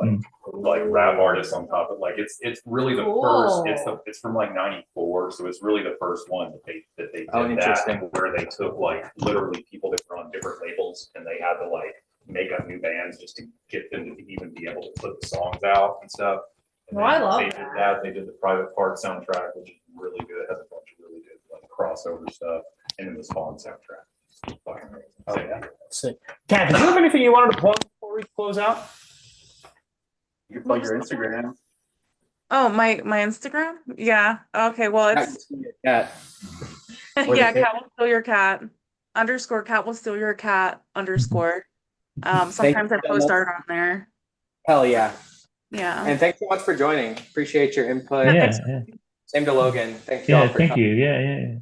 like rap artists on top of it's really the Cool. first. It's from like '94, so it's really the first one that they did Oh, interesting. where they took like literally people that were on different labels and they had to like make up new bands just to get them to even be able to put the songs out and stuff. And Oh, I then love they did that. that. They did the Private Part soundtrack, which is really good. It has a bunch of really good like crossover stuff, and then the Spawn soundtrack. Fucking amazing. Oh, yeah. Sick. Kat, did you have anything you wanted to plug before we close out? You can plug your Instagram. Oh, my Instagram? Yeah. Okay. Well, it's Cat. Or yeah, the- cat will steal your cat. _ cat will steal your cat _ Thank sometimes you I so post much. art on there. Hell yeah. Yeah. And thanks so much for joining. Appreciate your input. Yeah, yeah, Same to Logan. Thank you all yeah. for Thank coming. you. Yeah, yeah, yeah.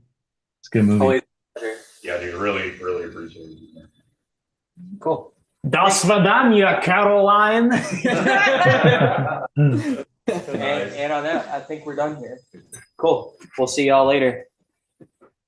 It's a good movie. Always a pleasure. Yeah, dude, really, really appreciate it. Cool. Das Vidania, Caroline. And on that, I think we're done here. Cool. We'll see y'all later.